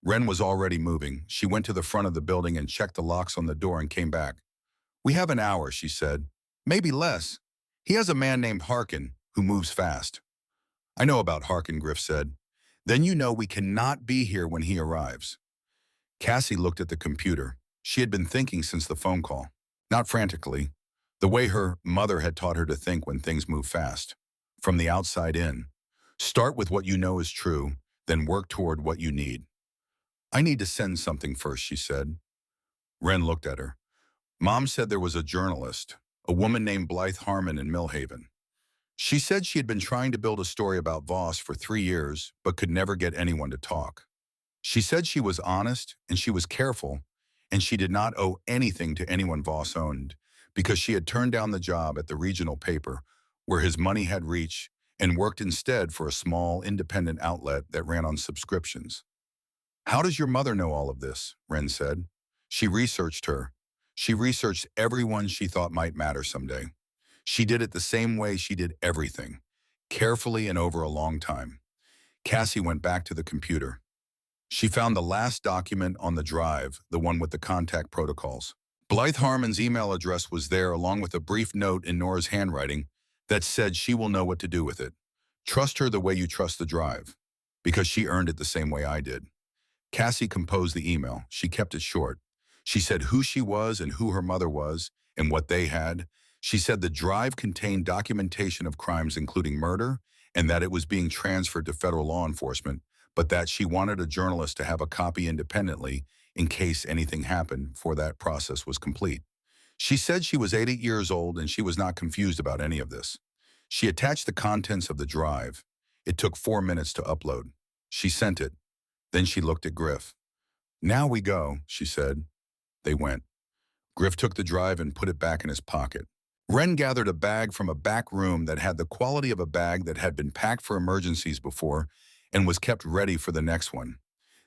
Wren was already moving. She went to the front of the building and checked the locks on the door and came back. We have an hour, she said. Maybe less. He has a man named Harkin who moves fast. I know about Harkin, Griff said. Then you know we cannot be here when he arrives. Cassie looked at the computer. She had been thinking since the phone call. Not frantically, the way her mother had taught her to think when things move fast. From the outside in. Start with what you know is true, then work toward what you need. I need to send something first, she said. Wren looked at her. Mom said there was a journalist, a woman named Blythe Harmon in Millhaven. She said she had been trying to build a story about Voss for 3 years, but could never get anyone to talk. She said she was honest and she was careful, and she did not owe anything to anyone Voss owned, because she had turned down the job at the regional paper, where his money had reached, and worked instead for a small, independent outlet that ran on subscriptions. How does your mother know all of this? Wren said. She researched her. She researched everyone she thought might matter someday. She did it the same way she did everything, carefully and over a long time. Cassie went back to the computer. She found the last document on the drive, the one with the contact protocols. Blythe Harmon's email address was there, along with a brief note in Nora's handwriting that said she will know what to do with it. Trust her the way you trust the drive, because she earned it the same way I did. Cassie composed the email. She kept it short. She said who she was and who her mother was and what they had. She said the drive contained documentation of crimes including murder and that it was being transferred to federal law enforcement, but that she wanted a journalist to have a copy independently in case anything happened before that process was complete. She said she was 80 years old and she was not confused about any of this. She attached the contents of the drive. It took 4 minutes to upload. She sent it. Then she looked at Griff. Now we go, she said. They went. Griff took the drive and put it back in his pocket. Wren gathered a bag from a back room that had the quality of a bag that had been packed for emergencies before and was kept ready for the next one.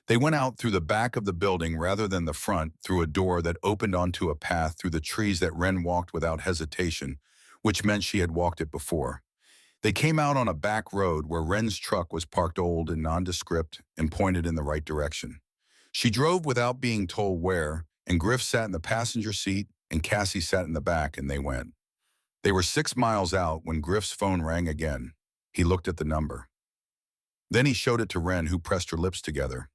They went out through the back of the building rather than the front, through a door that opened onto a path through the trees that Wren walked without hesitation, which meant she had walked it before. They came out on a back road where Wren's truck was parked old and nondescript and pointed in the right direction. She drove without being told where, and Griff sat in the passenger seat and Cassie sat in the back, and they went. They were 6 miles out when Griff's phone rang again. He looked at the number. Then he showed it to Wren, who pressed her lips together.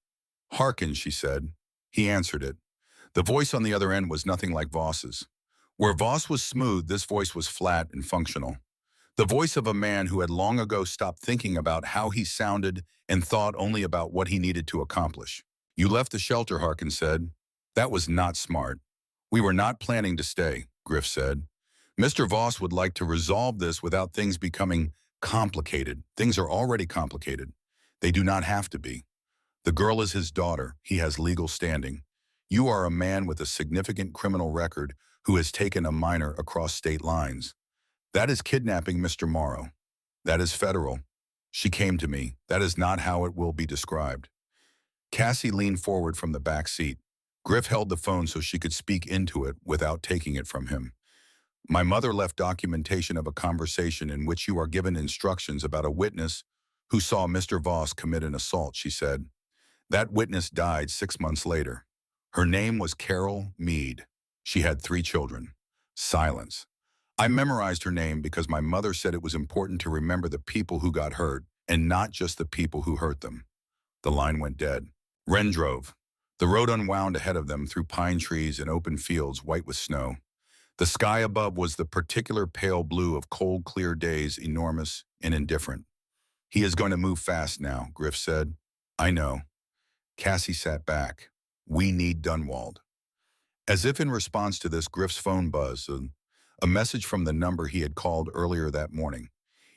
"Hearken," she said. He answered it. The voice on the other end was nothing like Voss's. Where Voss was smooth, this voice was flat and functional. The voice of a man who had long ago stopped thinking about how he sounded and thought only about what he needed to accomplish. "You left the shelter," Harkin said. "That was not smart." "We were not planning to stay," Griff said. "Mr. Voss would like to resolve this without things becoming complicated. Things are already complicated. They do not have to be. The girl is his daughter. He has legal standing. You are a man with a significant criminal record who has taken a minor across state lines. That is kidnapping, Mr. Morrow. That is federal. She came to me. That is not how it will be described." Cassie leaned forward from the back seat. Griff held the phone so she could speak into it without taking it from him. "My mother left documentation of a conversation in which you are given instructions about a witness who saw Mr. Voss commit an assault," she said. "That witness died 6 months later. Her name was Carol Meade. She had 3 children." Silence. "I memorized her name because my mother said it was important to remember the people who got hurt and not just the people who hurt them." The line went dead. Wren drove. The road unwound ahead of them through pine trees and open fields white with snow. The sky above was the particular pale blue of cold, clear days, enormous and indifferent. "He is going to move fast now," Griff said. "I know." Cassie sat back. "We need Dunwald." As if in response to this, Griff's phone buzzed, a message from the number he had called earlier that morning.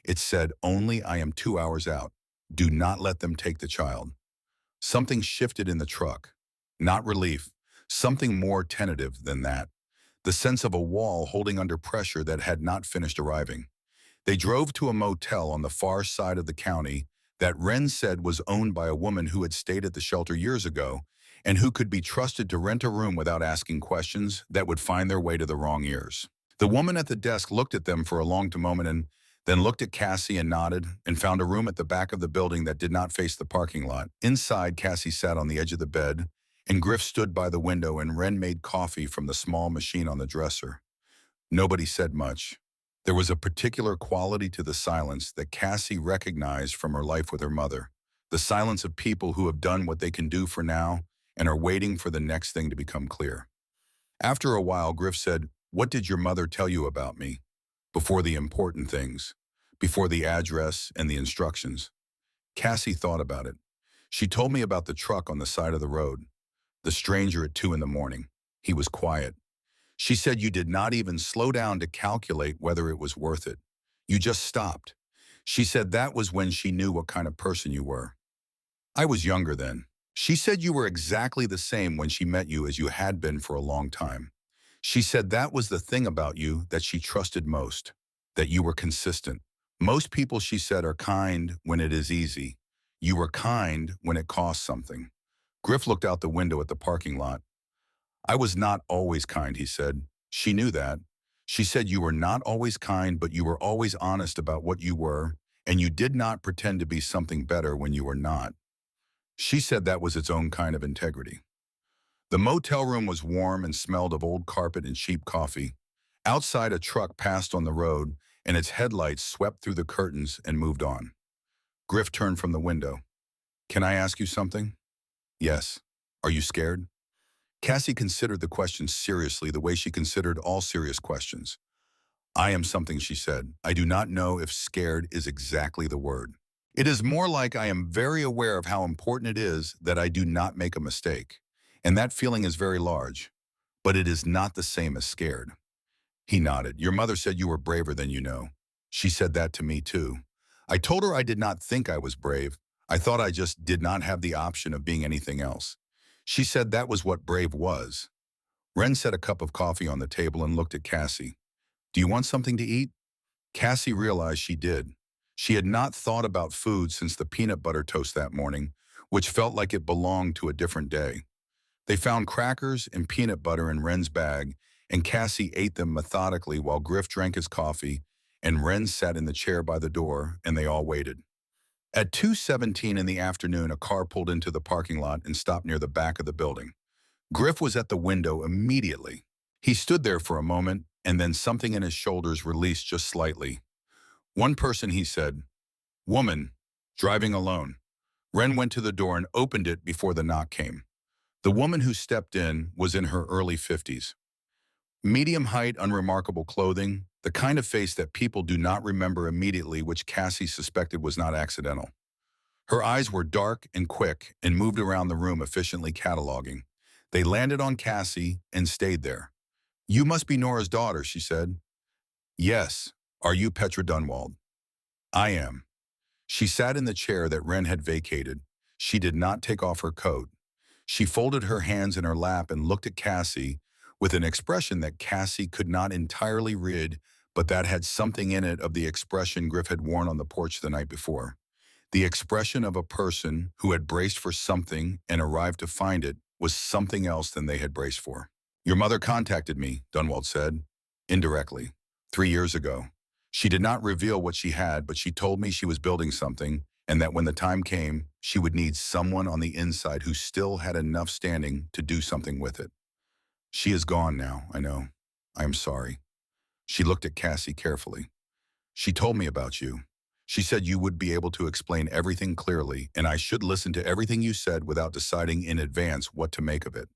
It said, "Only I am 2 hours out. Do not let them take the child." Something shifted in the truck. Not relief, something more tentative than that. The sense of a wall holding under pressure that had not finished arriving. They drove to a motel on the far side of the county that Wren said was owned by a woman who had stayed at the shelter years ago and who could be trusted to rent a room without asking questions that would find their way to the wrong ears. The woman at the desk looked at them for a long moment and then looked at Cassie and nodded and found a room at the back of the building that did not face the parking lot. Inside, Cassie sat on the edge of the bed, and Griff stood by the window, and Wren made coffee from the small machine on the dresser. Nobody said much. There was a particular quality to the silence that Cassie recognized from her life with her mother. The silence of people who have done what they can do for now and are waiting for the next thing to become clear. After a while, Griff said, "What did your mother tell you about me? Before the important things, before the address and the instructions." Cassie thought about it. "She told me about the truck on the side of the road. The stranger at 2 in the morning. He was quiet. She said you did not even slow down to calculate whether it was worth it. You just stopped. She said that was when she knew what kind of person you were. I was younger then. She said you were exactly the same when she met you as you had been for a long time. She said that was the thing about you that she trusted most, that you were consistent. Most people, she said, are kind when it is easy. You were kind when it cost something." Griff looked out the window at the parking lot. "I was not always kind," he said. She knew that. She said you were not always kind, but you were always honest about what you were, and you did not pretend to be something better when you were not. She said that was its own kind of integrity. The motel room was warm and smelled of old carpet and cheap coffee. Outside, a truck passed on the road, and its headlights swept through the curtains and moved on. Griff turned from the window. "Can I ask you something?" "Yes." "Are you scared?" Cassie considered the question seriously, the way she considered all serious questions. "I am something," she said. "I do not know if scared is exactly the word. It is more like I am very aware of how important it is that I do not make a mistake. And that feeling is very large. But it is not the same as scared." He nodded. "Your mother said you were braver than you know." "She said that to me too. I told her I did not think I was brave. I thought I just did not have the option of being anything else. She said that was what brave was." Wren set a cup of coffee on the table and looked at Cassie. "Do you want something to eat?" Cassie realized she did. She had not thought about food since the peanut butter toast that morning, which felt like it belonged to a different day. They found crackers and peanut butter in Wren's bag, and Cassie ate them methodically while Griff drank his coffee and Wren sat in the chair by the door, and they all waited. At 2:17 in the afternoon, a car pulled into the parking lot and stopped near the back of the building. Griff was at the window immediately. He stood there for a moment, and then something in his shoulders released just slightly. "One person," he said. "Woman, driving alone." Wren went to the door and opened it before the knock came. The woman who stepped in was in her early 50s. Medium height, unremarkable clothing, the kind of face that people do not remember immediately, which Cassie suspected was not accidental. Her eyes were dark and quick and moved around the room efficiently cataloging. They landed on Cassie and stayed there. "You must be Nora's daughter," she said. "Yes. Are you Petra Dunwald?" "I am." She sat in the chair that Wren had vacated. She did not take off her coat. She folded her hands in her lap and looked at Cassie with an expression that Cassie could not entirely read, but that had something in it of the expression Griff had worn on the porch the night before. The expression of a person who had braced for something and arrived to find it was something else than they had braced for. "Your mother contacted me," Dunwald said, indirectly, 3 years ago. She did not reveal what she had, but she told me she was building something and that when the time came, she would need someone on the inside who still had enough standing to do something with it. She is gone now, I know. I am sorry. She looked at Cassie carefully. "She told me about you. She said you would be able to explain everything clearly, and I should listen to everything you said without deciding in advance what to make of it."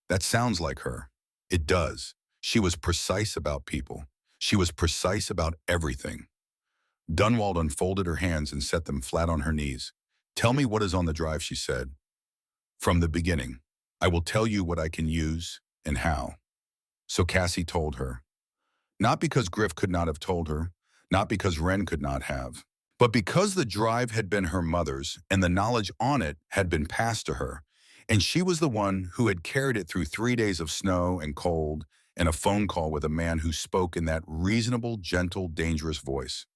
That sounds like her. It does. She was precise about people. She was precise about everything. Dunwald unfolded her hands and set them flat on her knees. "Tell me what is on the drive," she said. "From the beginning. I will tell you what I can use and how." So Cassie told her. Not because Griff could not have told her, not because Wren could not have, but because the drive had been her mother's and the knowledge on it had been passed to her, and she was the one who had carried it through 3 days of snow and cold and a phone call with a man who spoke in that reasonable, gentle, dangerous voice.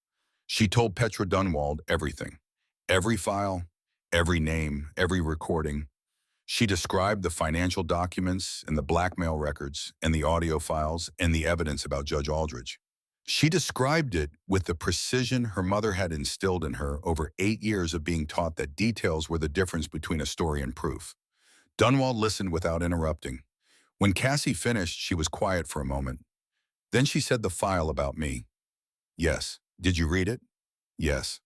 She told Petra Dunwald everything. Every file, every name, every recording. She described the financial documents and the blackmail records and the audio files and the evidence about Judge Aldridge. She described it with the precision her mother had instilled in her over 8 years of being taught that details were the difference between a story and proof. Dunwald listened without interrupting. When Cassie finished, she was quiet for a moment. Then she said, "The file about me." "Yes. Did you read it?" "Yes."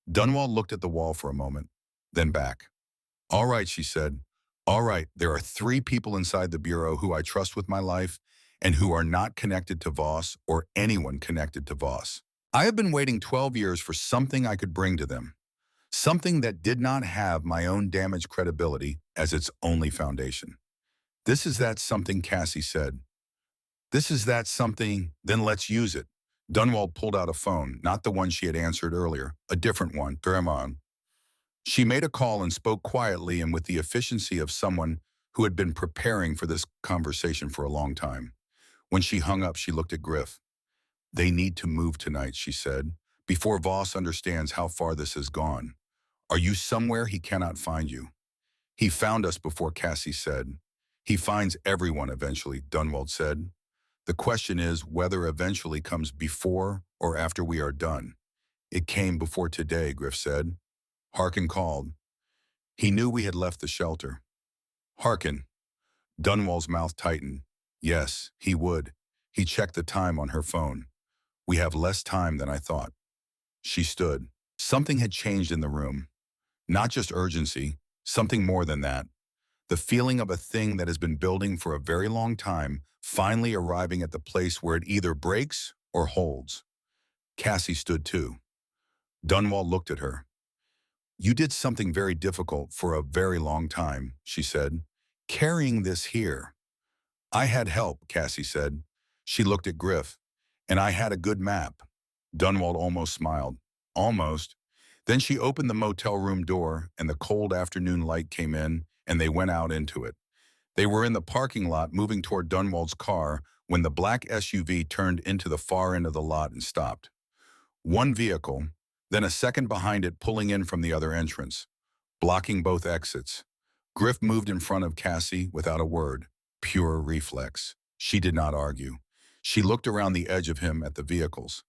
Dunwald looked at the wall for a moment, then back. "All right," she said. "All right, there are 3 people inside the Bureau who I trust with my life and who are not connected to Voss or anyone connected to Voss. I have been waiting 12 years for something I could bring to them, something that did not have my own damaged credibility as its only foundation." "This is that something," Cassie said. "This is that something, then let's use it." Dunwald pulled out a phone, not the one she had answered earlier, a different one, Thermon. She made a call and spoke quietly and with the efficiency of someone who had been preparing for this conversation for a long time. When she hung up, she looked at Griff. "They need to move tonight," she said, "before Voss understands how far this has gone. Are you somewhere he cannot find you?" "He found us before," Cassie said. "He finds everyone eventually," Dunwald said. "The question is whether eventually comes before or after we are done." "It came before today," Griff said. Harkin called. He knew we had left the shelter. "Harkin." Dunwald's mouth tightened. Yes, he would. He checked the time on her phone. "We have less time than I thought." She stood. Something had changed in the room. Not just urgency, something more than that. The feeling of a thing that has been building for a very long time, finally arriving at the place where it either breaks or holds. Cassie stood too. Dunwald looked at her. "You did something very difficult for a very long time," she said. "Carrying this here." "I had help," Cassie said. She looked at Griff. "And I had a good map." Dunwald almost smiled. Almost. Then she opened the motel room door, and the cold afternoon light came in, and they went out into it. They were in the parking lot moving toward Dunwald's car when the black SUV turned into the far end of the lot and stopped. One vehicle, then a second behind it pulling in from the other entrance, blocking both exits. Griff moved in front of Cassie without a word. Pure reflex. She did not argue. She looked around the edge of him at the vehicles.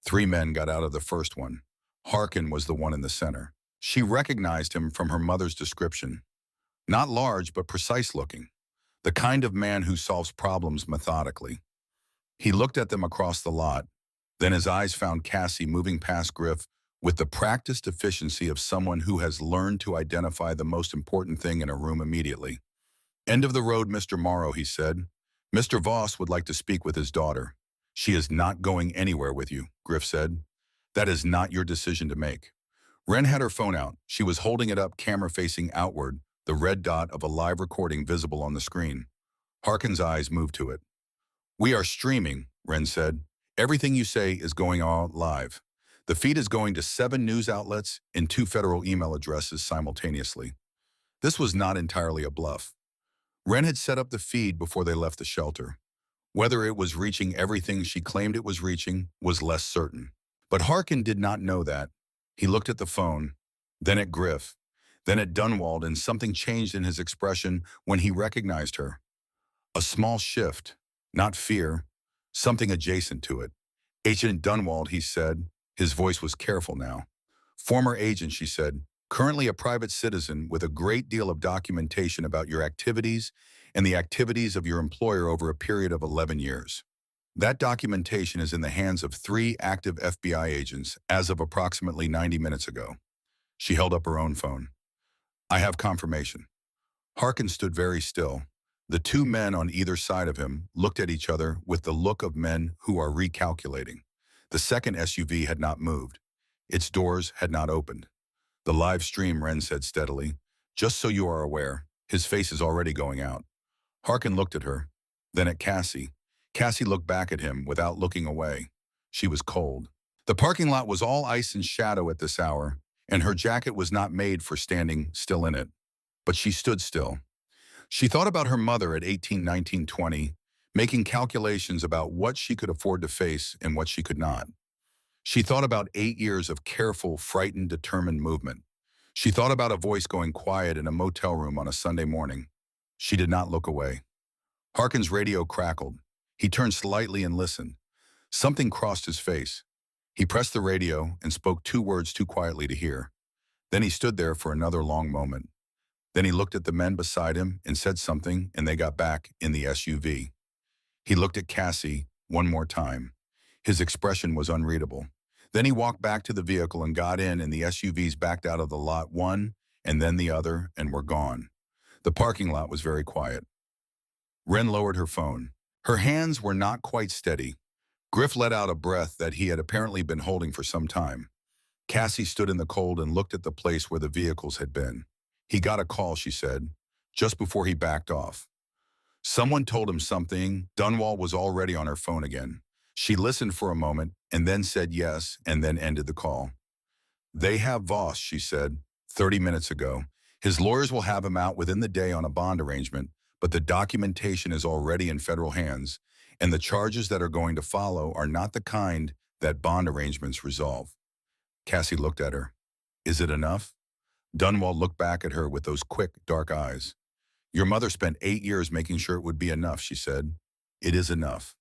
Three men got out of the first one. Harkin was the one in the center. She recognized him from her mother's description. Not large, but precise looking. The kind of man who solves problems methodically. He looked at them across the lot. Then his eyes found Cassie moving past Griff with the practiced efficiency of someone who has learned to identify the most important thing in a room immediately. "End of the road, Mr. Morrow," he said. "Mr. Voss would like to speak with his daughter." "She is not going anywhere with you," Griff said. "That is not your decision to make." Wren had her phone out. She was holding it up, camera facing outward, the red dot of a live recording visible on the screen. Harkin's eyes moved to it. "We are streaming," Wren said. "Everything you say is going out live. The feed is going to 7 news outlets and 2 federal email addresses simultaneously." This was not entirely a bluff. Wren had set up the feed before they left the shelter. Whether it was reaching everything she claimed it was reaching was less certain. But Harkin did not know that. He looked at the phone, then at Griff, then at Dunwald, and something changed in his expression when he recognized her. A small shift, not fear, something adjacent to it. "Agent Dunwald," he said. His voice was careful now. "Former agent," she said. "Currently a private citizen with a great deal of documentation about your activities and the activities of your employer over a period of 11 years. That documentation is in the hands of 3 active FBI agents as of approximately 90 minutes ago." She held up her own phone. "I have confirmation." Harkin stood very still. The 2 men on either side of him looked at each other with the look of men who are recalculating. The second SUV had not moved. Its doors had not opened. "The live stream," Wren said steadily. "Just so you are aware, his face is already going out." Harkin looked at her, then at Cassie. Cassie looked back at him without looking away. She was cold. The parking lot was all ice and shadow at this hour, and her jacket was not made for standing still in it. But she stood still. She thought about her mother at 18, 19, 20, making calculations about what she could afford to face and what she could not. She thought about 8 years of careful, frightened, determined movement. She thought about a voice going quiet in a motel room on a Sunday morning. She did not look away. Harkin's radio crackled. He turned slightly and listened. Something crossed his face. He pressed the radio and spoke 2 words too quietly to hear. Then he stood there for another long moment. Then he looked at the men beside him and said something, and they got back in the SUV. He looked at Cassie one more time. His expression was unreadable. Then he walked back to the vehicle and got in, and the SUVs backed out of the lot, one and then the other, and were gone. The parking lot was very quiet. Wren lowered her phone. Her hands were not quite steady. Griff let out a breath that he had apparently been holding for some time. Cassie stood in the cold and looked at the place where the vehicles had been. "He got a call," she said, just before he backed off. Someone told him something. Dunwald was already on her phone again. She listened for a moment and then said yes and then ended the call. "They have Voss," she said, 30 minutes ago. "His lawyers will have him out within the day on a bond arrangement, but the documentation is already in federal hands, and the charges that are going to follow are not the kind that bond arrangements resolve." Cassie looked at her. "Is it enough?" Dunwald looked back at her with those quick, dark eyes. "Your mother spent 8 years making sure it would be enough," she said. "It is enough."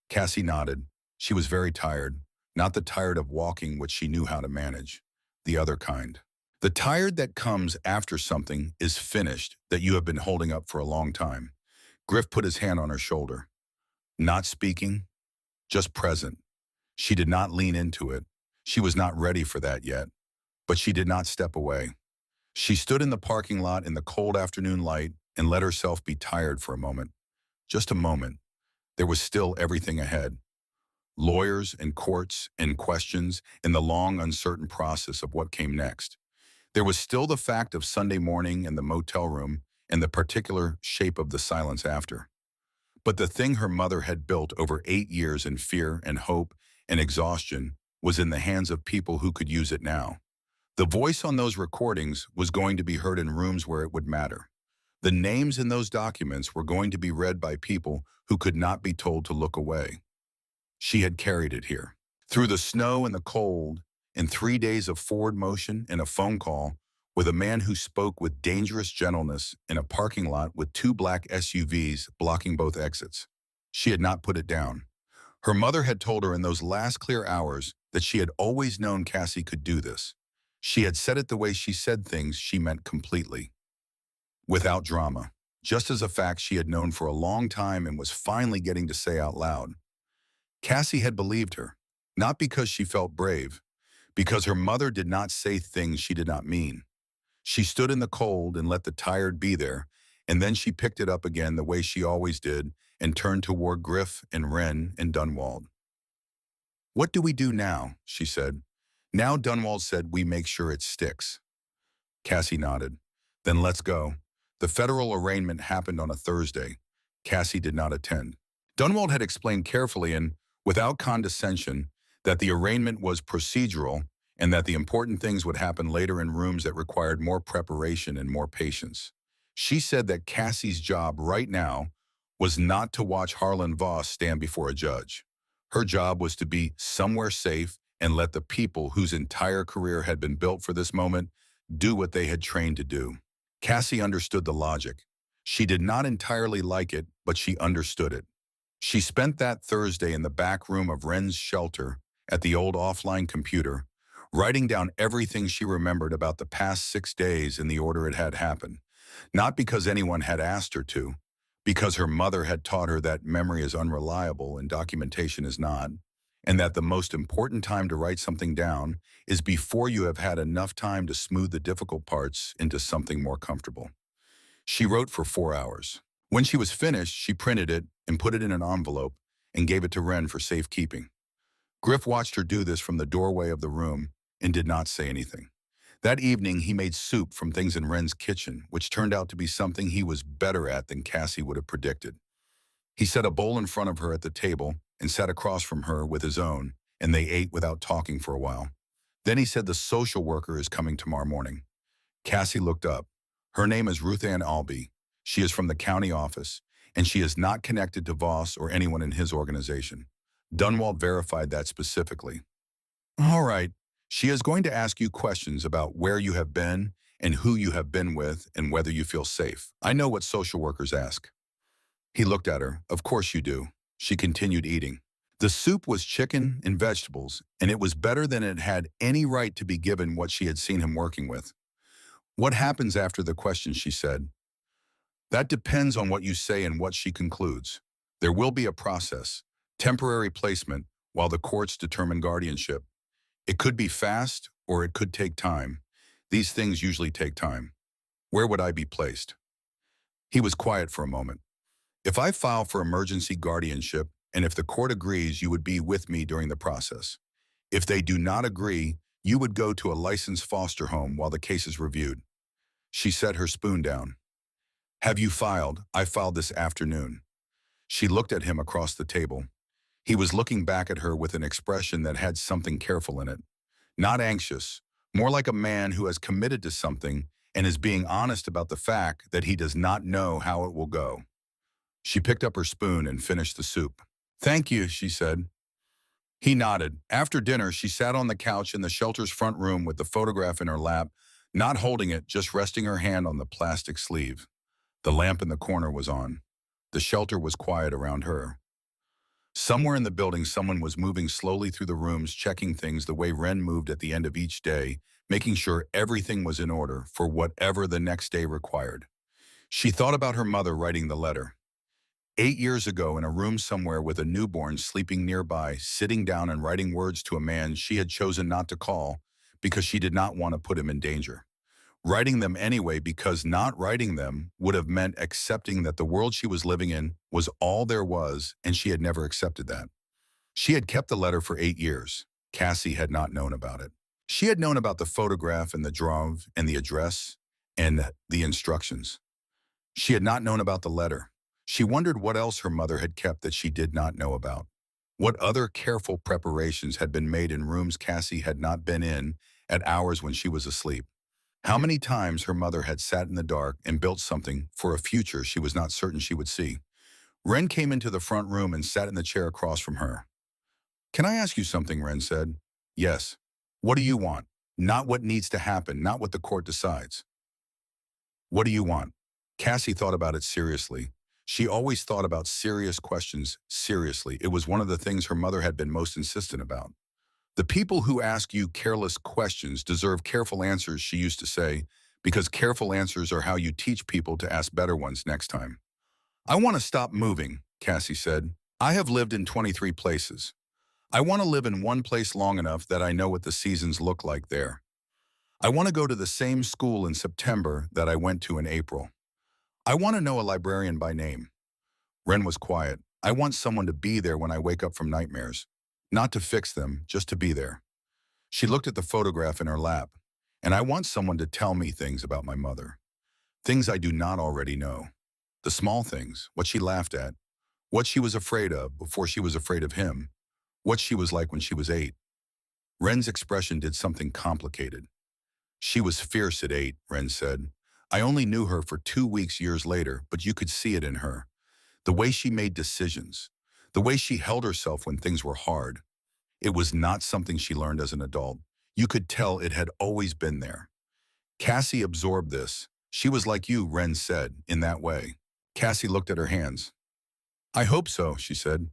Cassie nodded. She was very tired, not the tired of walking which she knew how to manage, the other kind. The tired that comes after something is finished that you have been holding up for a long time. Griff put his hand on her shoulder. Not speaking, just present. She did not lean into it. She was not ready for that yet, but she did not step away. She stood in the parking lot in the cold afternoon light and let herself be tired for a moment. Just a moment. There was still everything ahead. Lawyers and courts and questions and the long, uncertain process of what came next. There was still the fact of Sunday morning in the motel room and the particular shape of the silence after. But the thing her mother had built over 8 years in fear and hope and exhaustion was in the hands of people who could use it now. The voice on those recordings was going to be heard in rooms where it would matter. The names in those documents were going to be read by people who could not be told to look away. She had carried it here. Through the snow and the cold, in 3 days of forward motion and a phone call, with a man who spoke with dangerous gentleness in a parking lot with 2 black SUVs blocking both exits. She had not put it down. Her mother had told her in those last clear hours that she had always known Cassie could do this. She had said it the way she said things she meant completely, without drama, just as a fact she had known for a long time and was finally getting to say out loud. Cassie had believed her, not because she felt brave, because her mother did not say things she did not mean. She stood in the cold and let the tired be there, and then she picked it up again the way she always did and turned toward Griff and Wren and Dunwald. "What do we do now?" she said. "Now," Dunwald said, "we make sure it sticks." Cassie nodded. "Then let's go." The federal arraignment happened on a Thursday. Cassie did not attend. Dunwald had explained carefully and without condescension that the arraignment was procedural and that the important things would happen later in rooms that required more preparation and more patience. She said that Cassie's job right now was not to watch Harlan Voss stand before a judge. Her job was to be somewhere safe and let the people whose entire career had been built for this moment do what they had trained to do. Cassie understood the logic. She did not entirely like it, but she understood it. She spent that Thursday in the back room of Wren's shelter at the old offline computer, writing down everything she remembered about the past 6 days in the order it had happened. Not because anyone had asked her to, because her mother had taught her that memory is unreliable and documentation is not, and that the most important time to write something down is before you have had enough time to smooth the difficult parts into something more comfortable. She wrote for 4 hours. When she was finished, she printed it and put it in an envelope and gave it to Wren for safekeeping. Griff watched her do this from the doorway of the room and did not say anything. That evening, he made soup from things in Wren's kitchen, which turned out to be something he was better at than Cassie would have predicted. He set a bowl in front of her at the table and sat across from her with his own, and they ate without talking for a while. Then he said the social worker is coming tomorrow morning. Cassie looked up. Her name is Ruth Ann Albee. She is from the county office, and she is not connected to Voss or anyone in his organization. Dunwald verified that specifically. "All right. She is going to ask you questions about where you have been and who you have been with and whether you feel safe. I know what social workers ask." He looked at her. "Of course you do." She continued eating. The soup was chicken and vegetables, and it was better than it had any right to be given what she had seen him working with. "What happens after the question?" she said. "That depends on what you say and what she concludes. There will be a process, temporary placement, while the courts determine guardianship. It could be fast or it could take time. These things usually take time." "Where would I be placed?" He was quiet for a moment. "If I file for emergency guardianship and if the court agrees, you would be with me during the process. If they do not agree, you would go to a licensed foster home while the case is reviewed." She set her spoon down. "Have you filed?" "I filed this afternoon." She looked at him across the table. He was looking back at her with an expression that had something careful in it. Not anxious, more like a man who has committed to something and is being honest about the fact that he does not know how it will go. She picked up her spoon and finished the soup. "Thank you," she said. He nodded. After dinner, she sat on the couch in the shelter's front room with the photograph in her lap, not holding it, just resting her hand on the plastic sleeve. The lamp in the corner was on. The shelter was quiet around her. Somewhere in the building, someone was moving slowly through the rooms, checking things the way Wren moved at the end of each day, making sure everything was in order for whatever the next day required. She thought about her mother writing the letter. 8 years ago, in a room somewhere with a newborn sleeping nearby, sitting down and writing words to a man she had chosen not to call because she did not want to put him in danger. Writing them anyway because not writing them would have meant accepting that the world she was living in was all there was, and she had never accepted that. She had kept the letter for 8 years. Cassie had not known about it. She had known about the photograph and the drawing and the address and the instructions. She had not known about the letter. She wondered what else her mother had kept that she did not know about. What other careful preparations had been made in rooms Cassie had not been in at hours when she was asleep. How many times her mother had sat in the dark and built something for a future she was not certain she would see. Wren came into the front room and sat in the chair across from her. "Can I ask you something?" Wren said. "Yes." "What do you want? Not what needs to happen, not what the court decides. What do you want?" Cassie thought about it seriously. She always thought about serious questions seriously. It was one of the things her mother had been most insistent about. The people who ask you careless questions deserve careful answers, she used to say, because careful answers are how you teach people to ask better ones next time. I want to stop moving, Cassie said. I have lived in 23 places. I want to live in one place long enough that I know what the seasons look like there. I want to go to the same school in September that I went to in April. I want to know a librarian by name. Wren was quiet. I want someone to be there when I wake up from nightmares. Not to fix them, just to be there. She looked at the photograph in her lap. And I want someone to tell me things about my mother. Things I do not already know. The small things, what she laughed at, what she was afraid of before she was afraid of him, what she was like when she was 8. Wren's expression did something complicated. She was fierce at 8, Wren said. I only knew her for 2 weeks years later, but you could see it in her. The way she made decisions, the way she held herself when things were hard. It was not something she learned as an adult. You could tell it had always been there. Cassie absorbed this. She was like you, Wren said, in that way. Cassie looked at her hands. I hope so, she said.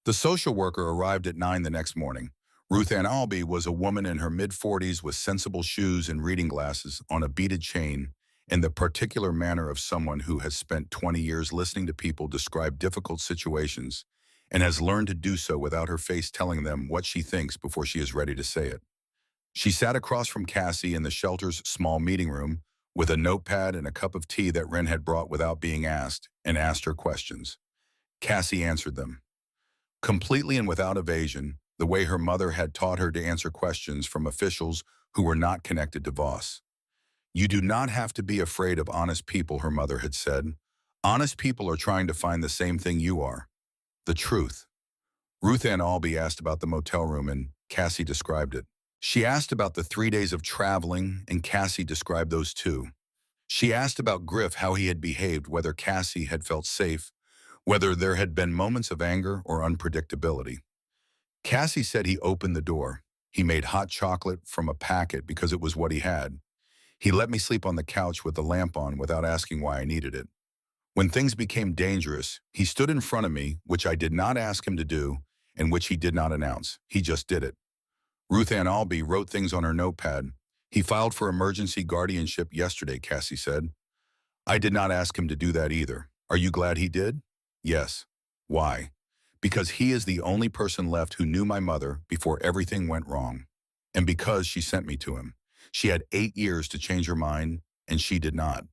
The social worker arrived at 9 the next morning. Ruth Ann Albee was a woman in her mid-40s with sensible shoes and reading glasses on a beaded chain, in the particular manner of someone who has spent 20 years listening to people describe difficult situations and has learned to do so without her face telling them what she thinks before she is ready to say it. She sat across from Cassie in the shelter's small meeting room with a notepad and a cup of tea that Wren had brought without being asked, and asked her questions. Cassie answered them. Completely and without evasion, the way her mother had taught her to answer questions from officials who were not connected to Voss. You do not have to be afraid of honest people, her mother had said. Honest people are trying to find the same thing you are. The truth. Ruth Ann Albee asked about the motel room and Cassie described it. She asked about the 3 days of traveling and Cassie described those too. She asked about Griff, how he had behaved, whether Cassie had felt safe, whether there had been moments of anger or unpredictability. Cassie said he opened the door. He made hot chocolate from a packet because it was what he had. He let me sleep on the couch with the lamp on without asking why I needed it. When things became dangerous, he stood in front of me, which I did not ask him to do, and which he did not announce. He just did it. Ruth Ann Albee wrote things on her notepad. He filed for emergency guardianship yesterday, Cassie said. I did not ask him to do that either. Are you glad he did? Yes. Why? Because he is the only person left who knew my mother before everything went wrong. And because she sent me to him. She had 8 years to change her mind, and she did not.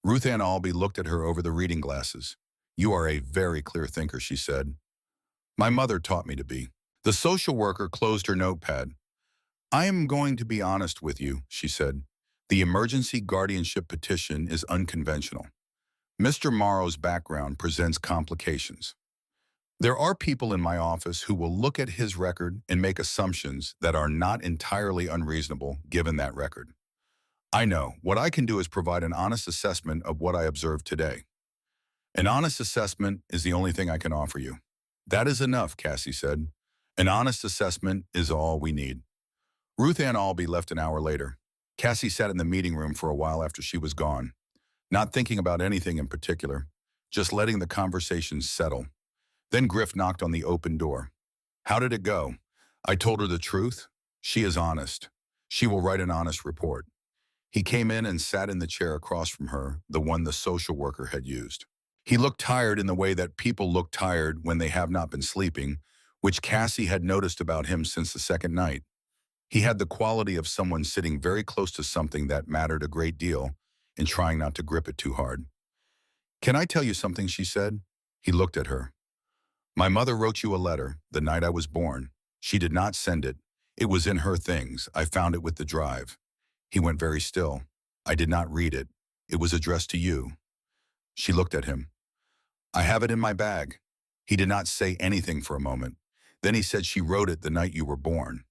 Ruth Ann Albee looked at her over the reading glasses. You are a very clear thinker, she said. My mother taught me to be. The social worker closed her notepad. I am going to be honest with you, she said. The emergency guardianship petition is unconventional. Mr. Morrow's background presents complications. There are people in my office who will look at his record and make assumptions that are not entirely unreasonable given that record. I know what I can do is provide an honest assessment of what I observed today. An honest assessment is the only thing I can offer you. That is enough, Cassie said. An honest assessment is all we need. Ruth Ann Albee left an hour later. Cassie sat in the meeting room for a while after she was gone, not thinking about anything in particular, just letting the conversation settle. Then Griff knocked on the open door. How did it go? I told her the truth. She is honest. She will write an honest report. He came in and sat in the chair across from her, the one the social worker had used. He looked tired in the way that people look tired when they have not been sleeping, which Cassie had noticed about him since the second night. He had the quality of someone sitting very close to something that mattered a great deal and trying not to grip it too hard. Can I tell you something, she said. He looked at her. My mother wrote you a letter the night I was born. She did not send it. It was in her things. I found it with the drive. He went very still. I did not read it. It was addressed to you. She looked at him. I have it in my bag. He did not say anything for a moment. Then he said she wrote it the night you were born.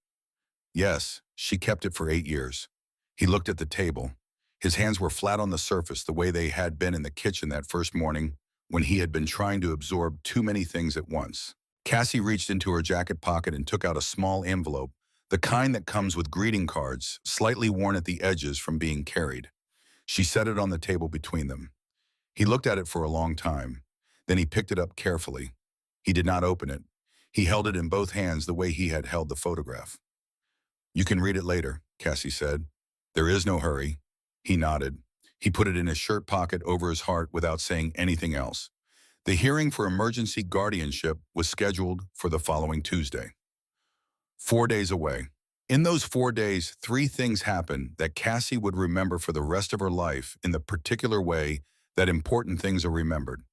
Yes, she kept it for 8 years. He looked at the table. His hands were flat on the surface the way they had been in the kitchen that first morning when he had been trying to absorb too many things at once. Cassie reached into her jacket pocket and took out a small envelope, the kind that comes with greeting cards, slightly worn at the edges from being carried. She set it on the table between them. He looked at it for a long time. Then he picked it up carefully. He did not open it. He held it in both hands the way he had held the photograph. "You can read it later," Cassie said. "There is no hurry." He nodded. He put it in his shirt pocket over his heart without saying anything else. The hearing for emergency guardianship was scheduled for the following Tuesday. 4 days away. In those 4 days, three things happened that Cassie would remember for the rest of her life in the particular way that important things are remembered.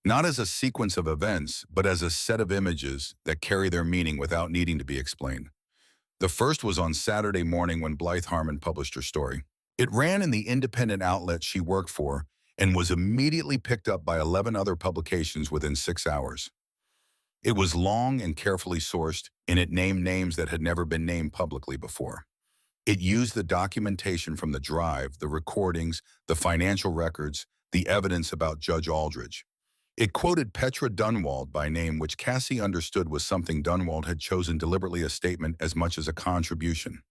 Not as a sequence of events, but as a set of images that carry their meaning without needing to be explained. The first was on Saturday morning when Blythe Harmon published her story. It ran in the independent outlet she worked for and was immediately picked up by 11 other publications within 6 hours. It was long and carefully sourced, and it named names that had never been named publicly before. It used the documentation from the drive, the recordings, the financial records, the evidence about Judge Aldridge. It quoted Petra Dunwald by name, which Cassie understood was something Dunwald had chosen deliberately a statement as much as a contribution.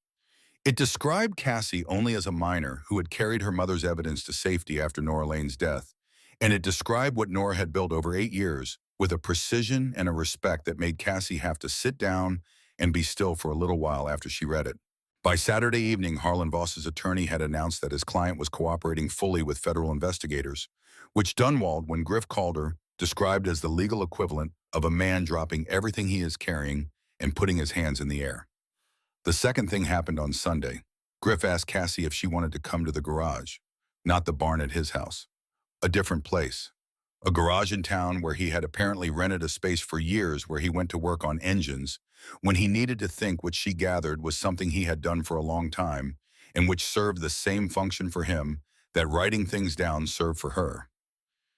It described Cassie only as a minor who had carried her mother's evidence to safety after Nora Lane's death, and it described what Nora had built over 8 years with a precision and a respect that made Cassie have to sit down and be still for a little while after she read it. By Saturday evening, Harlan Voss's attorney had announced that his client was cooperating fully with federal investigators, which Dunwald, when Griff called her, described as the legal equivalent of a man dropping everything he is carrying and putting his hands in the air. The second thing happened on Sunday. Griff asked Cassie if she wanted to come to the garage, not the barn at his house, a different place. A garage in town where he had apparently rented a space for years where he went to work on engines when he needed to think, which she gathered was something he had done for a long time and which served the same function for him that writing things down served for her.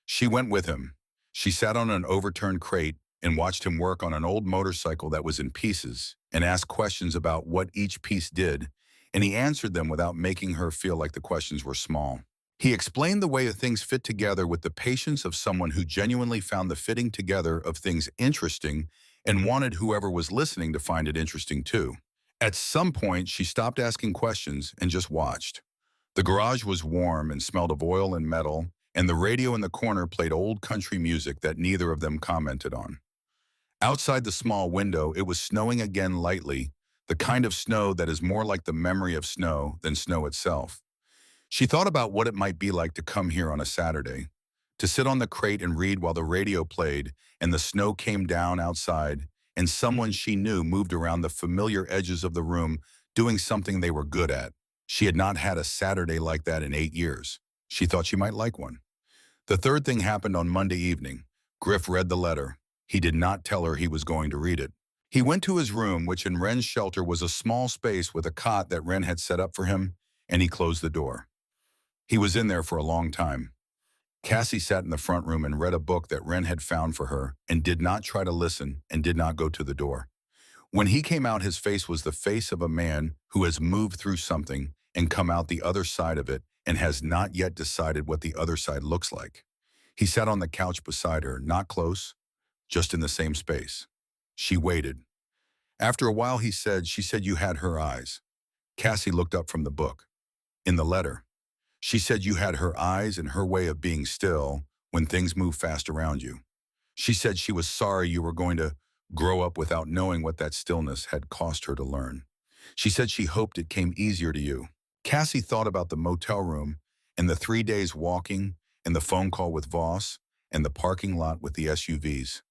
She went with him. She sat on an overturned crate and watched him work on an old motorcycle that was in pieces and asked questions about what each piece did, and he answered them without making her feel like the questions were small. He explained the way things fit together with the patience of someone who genuinely found the fitting together of things interesting and wanted whoever was listening to find it interesting too. At some point, she stopped asking questions and just watched. The garage was warm and smelled of oil and metal, and the radio in the corner played old country music that neither of them commented on. Outside the small window, it was snowing again lightly, the kind of snow that is more like the memory of snow than snow itself. She thought about what it might be like to come here on a Saturday, to sit on the crate and read while the radio played and the snow came down outside and someone she knew moved around the familiar edges of the room doing something they were good at. She had not had a Saturday like that in 8 years. She thought she might like one. The third thing happened on Monday evening. Griff read the letter. He did not tell her he was going to read it. He went to his room, which in Wren's shelter was a small space with a cot that Wren had set up for him, and he closed the door. He was in there for a long time. Cassie sat in the front room and read a book that Wren had found for her and did not try to listen and did not go to the door. When he came out, his face was the face of a man who has moved through something and come out the other side of it and has not yet decided what the other side looks like. He sat on the couch beside her, not close, just in the same space. She waited. After a while, she said, "You had her eyes." Cassie looked up from the book. In the letter, she said you had her eyes and her way of being still when things move fast around you. She said she was sorry you were going to grow up without knowing what that stillness had cost her to learn. She said she hoped it came easier to you. Cassie thought about the motel room and the 3 days walking and the phone call with Voss and the parking lot with the SUVs.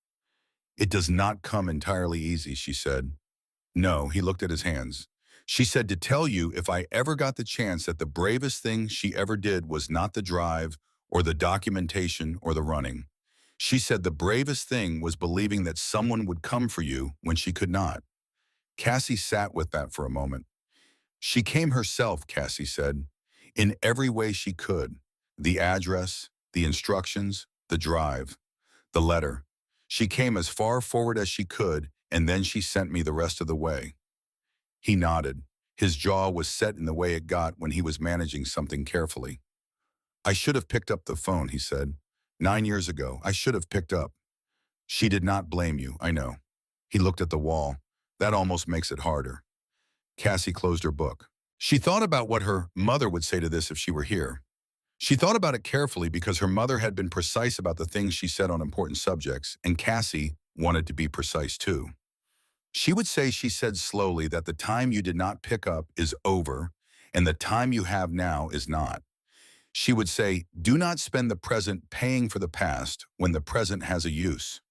"It does not come entirely easy," she said. No, he looked at his hands. She said to tell you if I ever got the chance that the bravest thing she ever did was not the drive or the documentation or the running. She said the bravest thing was believing that someone would come for you when she could not. Cassie sat with that for a moment. She came herself, Cassie said, in every way she could. The address, the instructions, the drive, the letter. She came as far forward as she could, and then she sent me the rest of the way. He nodded. His jaw was set in the way it got when he was managing something carefully. "I should have picked up the phone," he said. 9 years ago, I should have picked up. She did not blame you, I know. He looked at the wall. That almost makes it harder. Cassie closed her book. She thought about what her mother would say to this if she were here. She thought about it carefully because her mother had been precise about the things she said on important subjects, and Cassie wanted to be precise too. She would say she said slowly that the time you did not pick up is over, and the time you have now is not. She would say, do not spend the present paying for the past when the present has a use.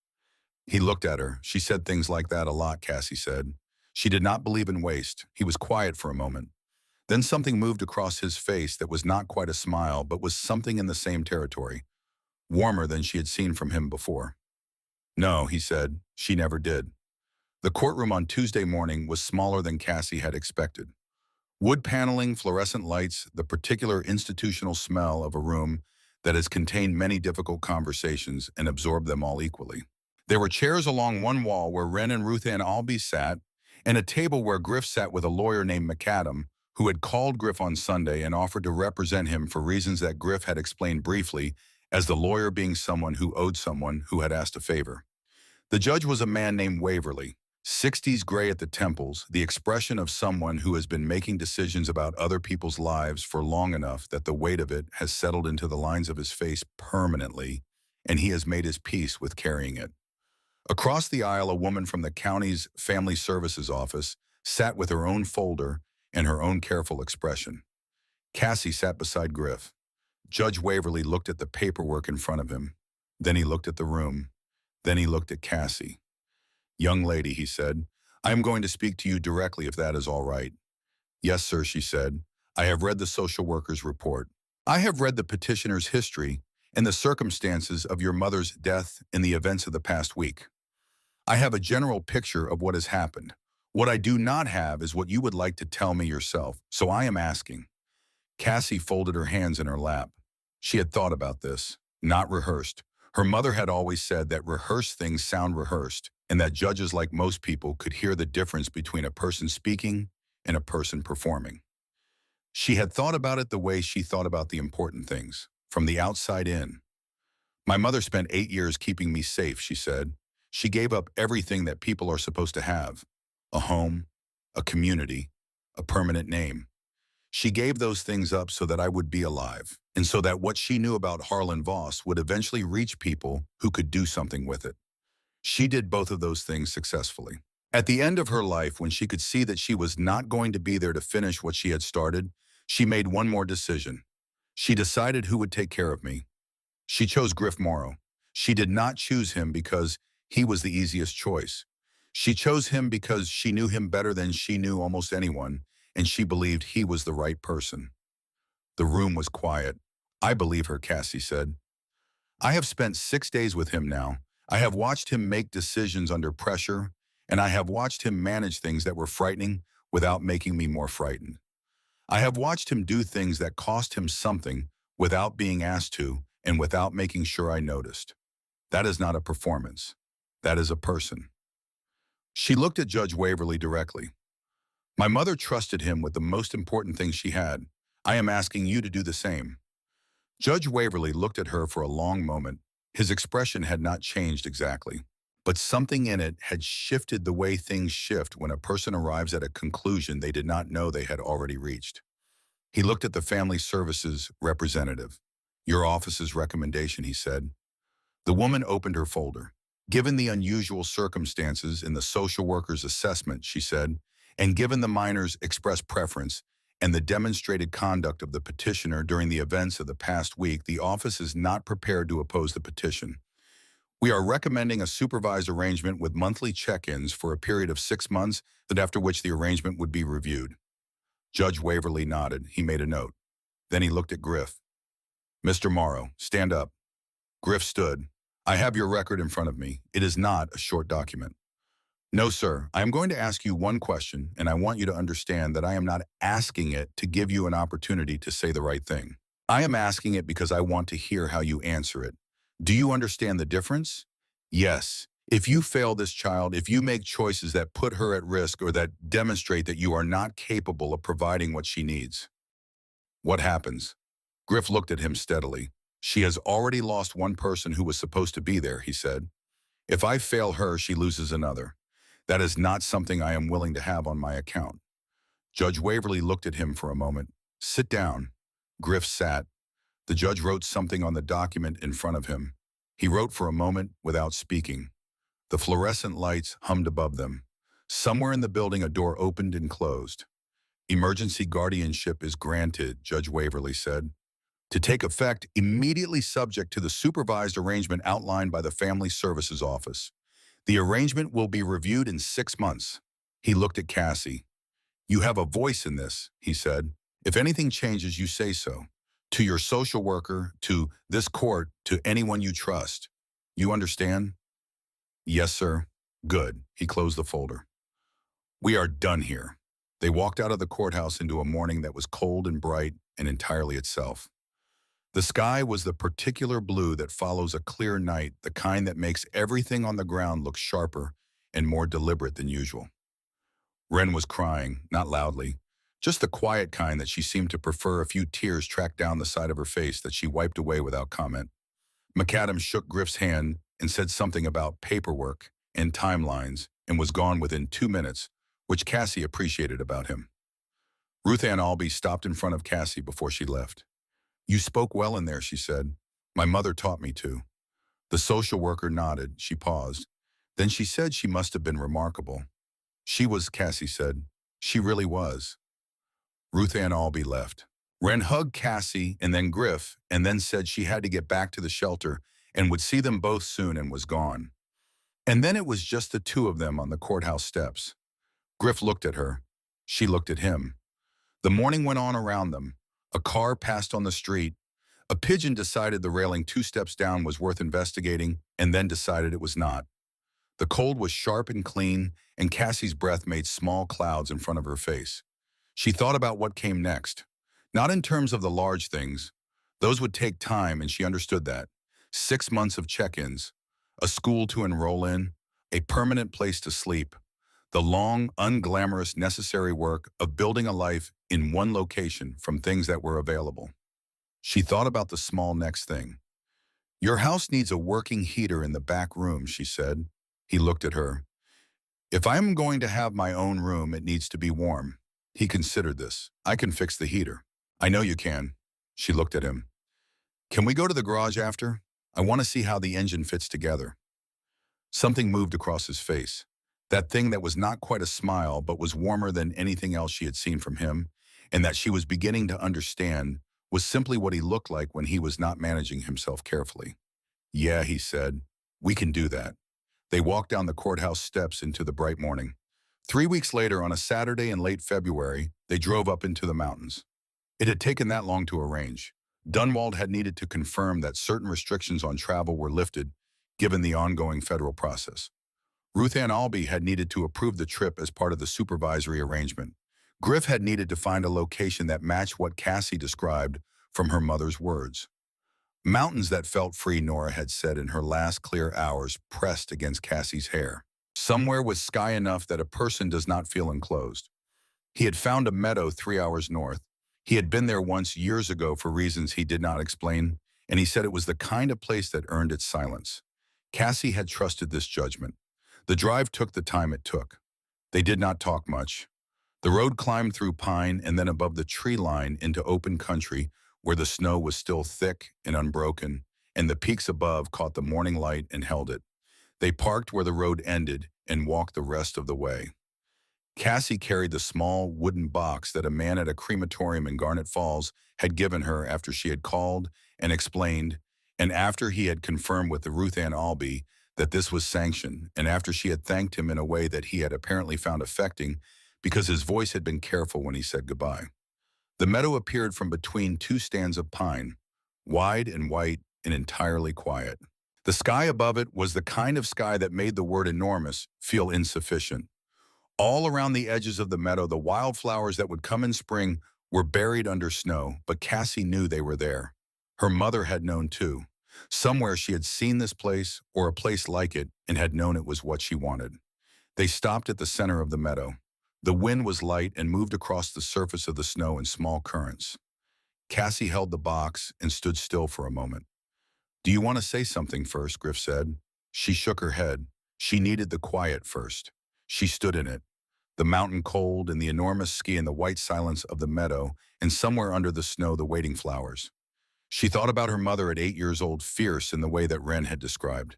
He looked at her. She said things like that a lot, Cassie said. She did not believe in waste. He was quiet for a moment. Then something moved across his face that was not quite a smile, but was something in the same territory, warmer than she had seen from him before. No, he said, she never did. The courtroom on Tuesday morning was smaller than Cassie had expected. Wood paneling, fluorescent lights, the particular institutional smell of a room that has contained many difficult conversations and absorbed them all equally. There were chairs along one wall where Wren and Ruth Ann Albee sat, and a table where Griff sat with a lawyer named McAdam, who had called Griff on Sunday and offered to represent him for reasons that Griff had explained briefly, as the lawyer being someone who owed someone who had asked a favor. The judge was a man named Waverly, 60s gray at the temples, the expression of someone who has been making decisions about other people's lives for long enough that the weight of it has settled into the lines of his face permanently, and he has made his peace with carrying it. Across the aisle, a woman from the county's family services office sat with her own folder and her own careful expression. Cassie sat beside Griff. Judge Waverly looked at the paperwork in front of him. Then he looked at the room. Then he looked at Cassie. Young lady, he said, I am going to speak to you directly if that is all right. Yes, sir, she said. I have read the social worker's report. I have read the petitioner's history and the circumstances of your mother's death and the events of the past week. I have a general picture of what has happened. What I do not have is what you would like to tell me yourself, so I am asking. Cassie folded her hands in her lap. She had thought about this, not rehearsed. Her mother had always said that rehearsed things sound rehearsed, and that judges, like most people, could hear the difference between a person speaking and a person performing. She had thought about it the way she thought about the important things, from the outside in. My mother spent 8 years keeping me safe, she said. She gave up everything that people are supposed to have: a home, a community, a permanent name. She gave those things up so that I would be alive, and so that what she knew about Harlan Voss would eventually reach people who could do something with it. She did both of those things successfully. At the end of her life, when she could see that she was not going to be there to finish what she had started, she made one more decision. She decided who would take care of me. She chose Griff Morrow. She did not choose him because he was the easiest choice. She chose him because she knew him better than she knew almost anyone, and she believed he was the right person. The room was quiet. I believe her, Cassie said. I have spent 6 days with him now. I have watched him make decisions under pressure, and I have watched him manage things that were frightening without making me more frightened. I have watched him do things that cost him something without being asked to and without making sure I noticed. That is not a performance. That is a person. She looked at Judge Waverly directly. My mother trusted him with the most important thing she had. I am asking you to do the same. Judge Waverly looked at her for a long moment. His expression had not changed exactly, but something in it had shifted the way things shift when a person arrives at a conclusion they did not know they had already reached. He looked at the family services representative. Your office's recommendation, he said. The woman opened her folder. Given the unusual circumstances in the social worker's assessment, she said, and given the minor's expressed preference and the demonstrated conduct of the petitioner during the events of the past week, the office is not prepared to oppose the petition. We are recommending a supervised arrangement with monthly check-ins for a period of 6 months, that after which the arrangement would be reviewed. Judge Waverly nodded. He made a note. Then he looked at Griff. Mr. Morrow, stand up. Griff stood. I have your record in front of me. It is not a short document. No, sir. I am going to ask you one question, and I want you to understand that I am not asking it to give you an opportunity to say the right thing. I am asking it because I want to hear how you answer it. Do you understand the difference? Yes. If you fail this child, if you make choices that put her at risk or that demonstrate that you are not capable of providing what she needs, what happens? Griff looked at him steadily. She has already lost one person who was supposed to be there, he said. If I fail her, she loses another. That is not something I am willing to have on my account. Judge Waverly looked at him for a moment. Sit down. Griff sat. The judge wrote something on the document in front of him. He wrote for a moment without speaking. The fluorescent lights hummed above them. Somewhere in the building, a door opened and closed. Emergency guardianship is granted, Judge Waverly said, to take effect immediately subject to the supervised arrangement outlined by the Family Services Office. The arrangement will be reviewed in 6 months. He looked at Cassie. You have a voice in this, he said. If anything changes, you say so. To your social worker, to this court, to anyone you trust. You understand? Yes, sir. Good. He closed the folder. We are done here. They walked out of the courthouse into a morning that was cold and bright and entirely itself. The sky was the particular blue that follows a clear night, the kind that makes everything on the ground look sharper and more deliberate than usual. Wren was crying, not loudly, just the quiet kind that she seemed to prefer. A few tears tracked down the side of her face that she wiped away without comment. McAdams shook Griff's hand and said something about paperwork and timelines and was gone within 2 minutes, which Cassie appreciated about him. Ruth Ann Albee stopped in front of Cassie before she left. You spoke well in there, she said. My mother taught me to. The social worker nodded. She paused. Then she said she must have been remarkable. She was, Cassie said. She really was. Ruth Ann Albee left. Wren hugged Cassie and then Griff and then said she had to get back to the shelter and would see them both soon and was gone. And then it was just the two of them on the courthouse steps. Griff looked at her. She looked at him. The morning went on around them. A car passed on the street. A pigeon decided the railing 2 steps down was worth investigating and then decided it was not. The cold was sharp and clean, and Cassie's breath made small clouds in front of her face. She thought about what came next. Not in terms of the large things. Those would take time, and she understood that. 6 months of check-ins, a school to enroll in, a permanent place to sleep, the long, unglamorous, necessary work of building a life in one location from things that were available. She thought about the small next thing. Your house needs a working heater in the back room, she said. He looked at her. If I am going to have my own room, it needs to be warm. He considered this. I can fix the heater. I know you can. She looked at him. Can we go to the garage after? I want to see how the engine fits together. Something moved across his face. That thing that was not quite a smile but was warmer than anything else she had seen from him, and that she was beginning to understand was simply what he looked like when he was not managing himself carefully. Yeah, he said, we can do that. They walked down the courthouse steps into the bright morning. 3 weeks later, on a Saturday in late February, they drove up into the mountains. It had taken that long to arrange. Dunwald had needed to confirm that certain restrictions on travel were lifted, given the ongoing federal process. Ruth Ann Albee had needed to approve the trip as part of the supervisory arrangement. Griff had needed to find a location that matched what Cassie described from her mother's words. Mountains that felt free, Nora had said in her last clear hours, pressed against Cassie's hair. Somewhere with sky enough that a person does not feel enclosed. He had found a meadow 3 hours north. He had been there once years ago for reasons he did not explain, and he said it was the kind of place that earned its silence. Cassie had trusted this judgment. The drive took the time it took. They did not talk much. The road climbed through pine and then above the tree line into open country where the snow was still thick and unbroken, and the peaks above caught the morning light and held it. They parked where the road ended and walked the rest of the way. Cassie carried the small wooden box that a man at a crematorium in Garnet Falls had given her after she had called and explained, and after he had confirmed with the Ruth Ann Albee that this was sanctioned, and after she had thanked him in a way that he had apparently found affecting because his voice had been careful when he said goodbye. The meadow appeared from between 2 stands of pine, wide and white and entirely quiet. The sky above it was the kind of sky that made the word enormous feel insufficient. All around the edges of the meadow, the wildflowers that would come in spring were buried under snow, but Cassie knew they were there. Her mother had known too. Somewhere she had seen this place or a place like it and had known it was what she wanted. They stopped at the center of the meadow. The wind was light and moved across the surface of the snow in small currents. Cassie held the box and stood still for a moment. Do you want to say something first? Griff said. She shook her head. She needed the quiet first. She stood in it. The mountain cold and the enormous ski and the white silence of the meadow, and somewhere under the snow the waiting flowers. She thought about her mother at 8 years old, fierce in the way that Wren had described.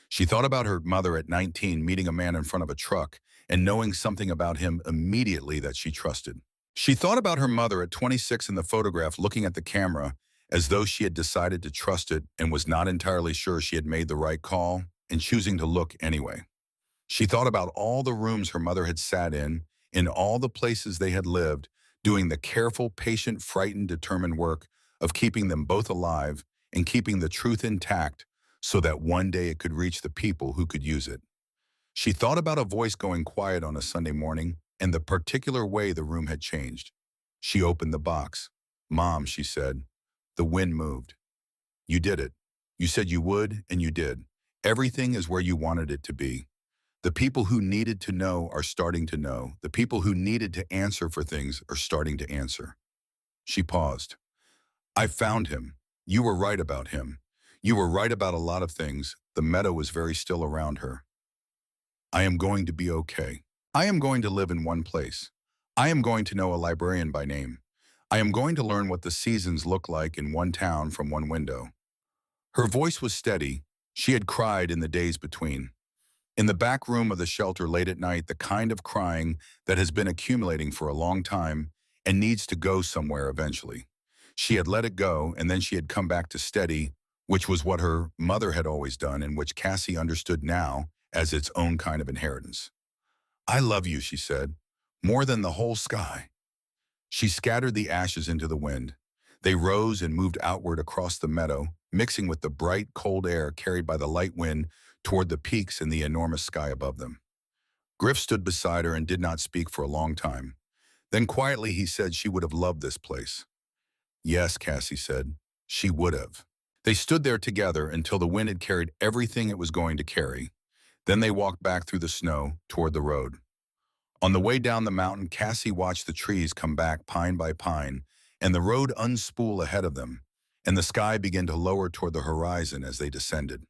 She thought about her mother at 19 meeting a man in front of a truck and knowing something about him immediately that she trusted. She thought about her mother at 26 in the photograph looking at the camera as though she had decided to trust it and was not entirely sure she had made the right call and choosing to look anyway. She thought about all the rooms her mother had sat in all the places they had lived, doing the careful, patient, frightened, determined work of keeping them both alive and keeping the truth intact so that one day it could reach the people who could use it. She thought about a voice going quiet on a Sunday morning and the particular way the room had changed. She opened the box. "Mom," she said, "the wind moved. You did it. You said you would, and you did. Everything is where you wanted it to be. The people who needed to know are starting to know. The people who needed to answer for things are starting to answer." She paused. "I found him. You were right about him. You were right about a lot of things." The meadow was very still around her. "I am going to be okay. I am going to live in one place. I am going to know a librarian by name. I am going to learn what the seasons look like in one town from one window." Her voice was steady. She had cried in the days between. In the back room of the shelter late at night, the kind of crying that has been accumulating for a long time and needs to go somewhere eventually. She had let it go, and then she had come back to steady, which was what her mother had always done and which Cassie understood now as its own kind of inheritance. "I love you," she said, "more than the whole sky." She scattered the ashes into the wind. They rose and moved outward across the meadow, mixing with the bright, cold air carried by the light wind toward the peaks and the enormous sky above them. Griff stood beside her and did not speak for a long time. Then quietly he said she would have loved this place. "Yes," Cassie said, "she would have." They stood there together until the wind had carried everything it was going to carry. Then they walked back through the snow toward the road. On the way down the mountain, Cassie watched the trees come back pine by pine, and the road unspool ahead of them, and the sky begin to lower toward the horizon as they descended.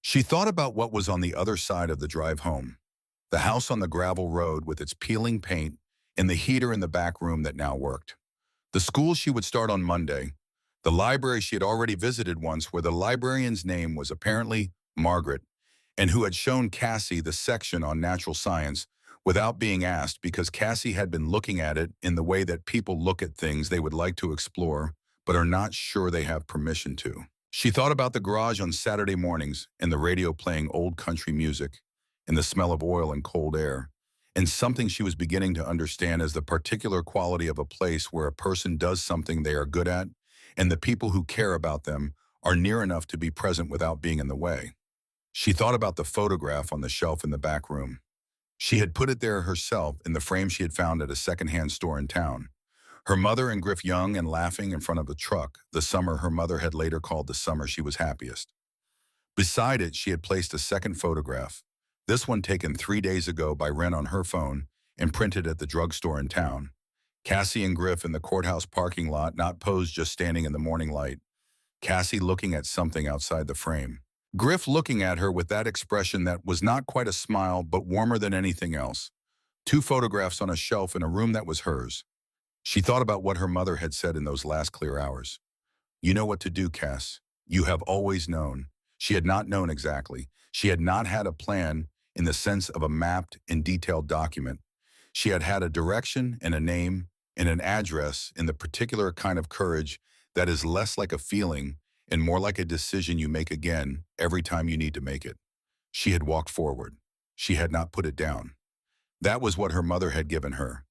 She thought about what was on the other side of the drive home. The house on the gravel road with its peeling paint and the heater in the back room that now worked. The school she would start on Monday. The library she had already visited once where the librarian's name was apparently Margaret, and who had shown Cassie the section on natural science without being asked because Cassie had been looking at it in the way that people look at things they would like to explore but are not sure they have permission to. She thought about the garage on Saturday mornings and the radio playing old country music and the smell of oil and cold air, and something she was beginning to understand as the particular quality of a place where a person does something they are good at and the people who care about them are near enough to be present without being in the way. She thought about the photograph on the shelf in the back room. She had put it there herself in the frame she had found at a secondhand store in town. Her mother and Griff young and laughing in front of the truck, the summer her mother had later called the summer she was happiest. Beside it, she had placed a second photograph, this one taken 3 days ago by Wren on her phone and printed at the drugstore in town. Cassie and Griff in the courthouse parking lot, not posed just standing in the morning light. Cassie looking at something outside the frame. Griff looking at her with that expression that was not quite a smile but warmer than anything else. 2 photographs on a shelf in a room that was hers. She thought about what her mother had said in those last clear hours. "You know what to do, Cass. You have always known." She had not known exactly. She had not had a plan in the sense of a mapped and detailed document. She had had a direction and a name and an address in the particular kind of courage that is less like a feeling and more like a decision you make again every time you need to make it. She had walked forward. She had not put it down. That was what her mother had given her.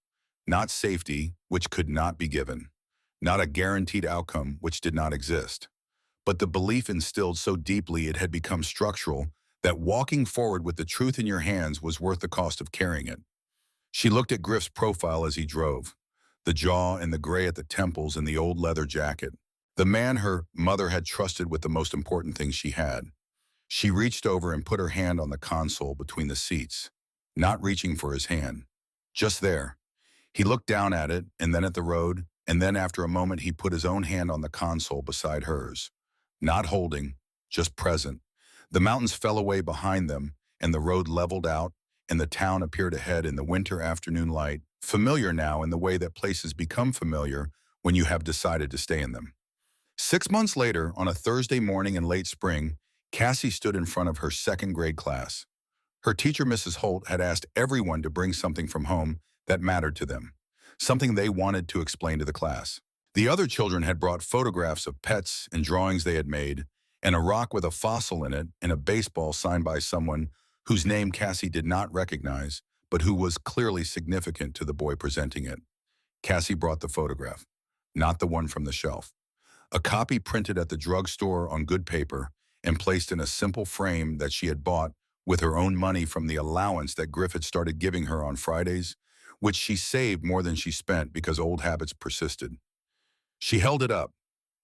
Not safety, which could not be given. Not a guaranteed outcome, which did not exist. But the belief instilled so deeply it had become structural that walking forward with the truth in your hands was worth the cost of carrying it. She looked at Griff's profile as he drove. The jaw and the gray at the temples and the old leather jacket. The man her mother had trusted with the most important things she had. She reached over and put her hand on the console between the seats, not reaching for his hand. Just there. He looked down at it, and then at the road, and then after a moment he put his own hand on the console beside hers. Not holding, just present. The mountains fell away behind them, and the road leveled out, and the town appeared ahead in the winter afternoon light, familiar now in the way that places become familiar when you have decided to stay in them. 6 months later, on a Thursday morning in late spring, Cassie stood in front of her second grade class. Her teacher, Mrs. Holt, had asked everyone to bring something from home that mattered to them, something they wanted to explain to the class. The other children had brought photographs of pets and drawings they had made, and a rock with a fossil in it and a baseball signed by someone whose name Cassie did not recognize, but who was clearly significant to the boy presenting it. Cassie brought the photograph, not the one from the shelf. A copy printed at the drugstore on good paper and placed in a simple frame that she had bought with her own money from the allowance that Griff had started giving her on Fridays, which she saved more than she spent because old habits persisted. She held it up.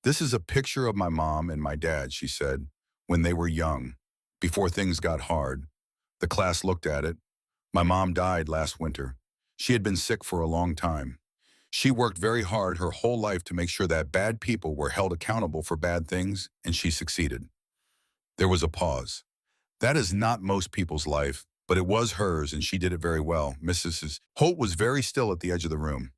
"This is a picture of my mom and my dad," she said, "when they were young, before things got hard." The class looked at it. "My mom died last winter. She had been sick for a long time. She worked very hard her whole life to make sure that bad people were held accountable for bad things, and she succeeded." There was a pause. "That is not most people's life, but it was hers, and she did it very well." Mrs. Holt was very still at the edge of the room.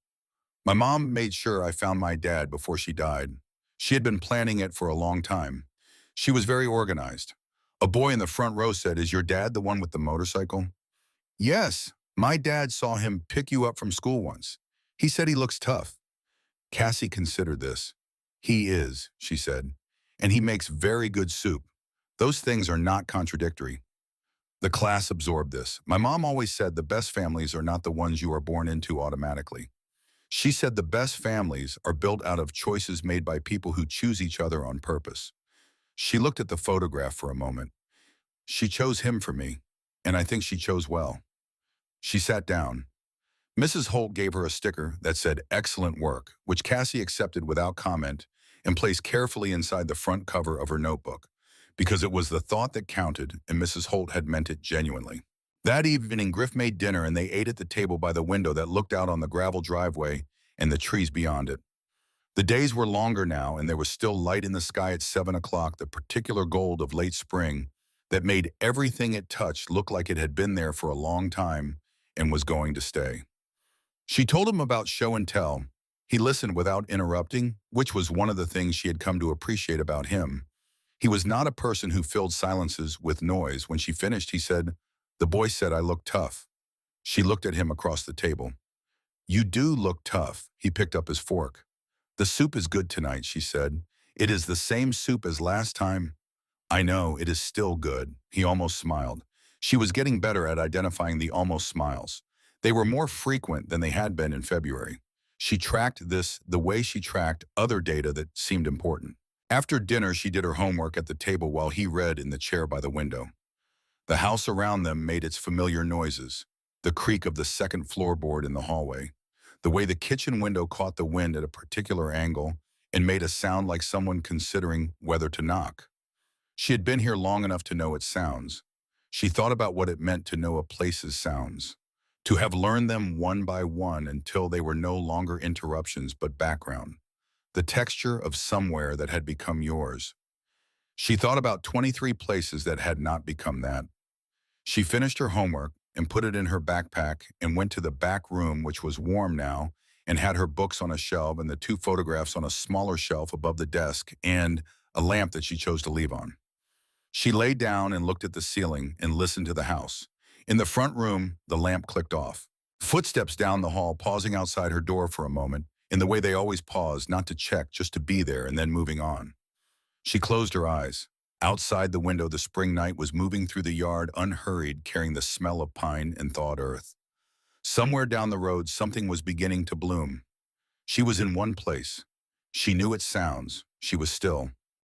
"My mom made sure I found my dad before she died. She had been planning it for a long time. She was very organized." A boy in the front row said, "Is your dad the one with the motorcycle?" "Yes, my dad saw him pick you up from school once. He said he looks tough." Cassie considered this. "He is," she said, "and he makes very good soup. Those things are not contradictory." The class absorbed this. "My mom always said the best families are not the ones you are born into automatically. She said the best families are built out of choices made by people who choose each other on purpose." She looked at the photograph for a moment. "She chose him for me, and I think she chose well." She sat down. Mrs. Holt gave her a sticker that said "Excellent work," which Cassie accepted without comment and placed carefully inside the front cover of her notebook, because it was the thought that counted, and Mrs. Holt had meant it genuinely. That evening, Griff made dinner, and they ate at the table by the window that looked out on the gravel driveway and the trees beyond it. The days were longer now, and there was still light in the sky at 7 o'clock, the particular gold of late spring that made everything it touched look like it had been there for a long time and was going to stay. She told him about show and tell. He listened without interrupting, which was one of the things she had come to appreciate about him. He was not a person who filled silences with noise. When she finished, he said, "The boy said I looked tough." She looked at him across the table. "You do look tough." He picked up his fork. "The soup is good tonight," she said. "It is the same soup as last time." "I know, it is still good." He almost smiled. She was getting better at identifying the almost smiles. They were more frequent than they had been in February. She tracked this the way she tracked other data that seemed important. After dinner, she did her homework at the table while he read in the chair by the window. The house around them made its familiar noises, the creak of the second floorboard in the hallway, the way the kitchen window caught the wind at a particular angle and made a sound like someone considering whether to knock. She had been here long enough to know its sounds. She thought about what it meant to know a place's sounds, to have learned them one by one until they were no longer interruptions but background, the texture of somewhere that had become yours. She thought about 23 places that had not become that. She finished her homework and put it in her backpack and went to the back room, which was warm now, and had her books on a shelf and the two photographs on a smaller shelf above the desk and a lamp that she chose to leave on. She lay down and looked at the ceiling and listened to the house. In the front room, the lamp clicked off. Footsteps down the hall, pausing outside her door for a moment, in the way they always paused, not to check, just to be there and then moving on. She closed her eyes. Outside the window, the spring night was moving through the yard unhurried, carrying the smell of pine and thawed earth. Somewhere down the road, something was beginning to bloom. She was in one place. She knew its sounds. She was still.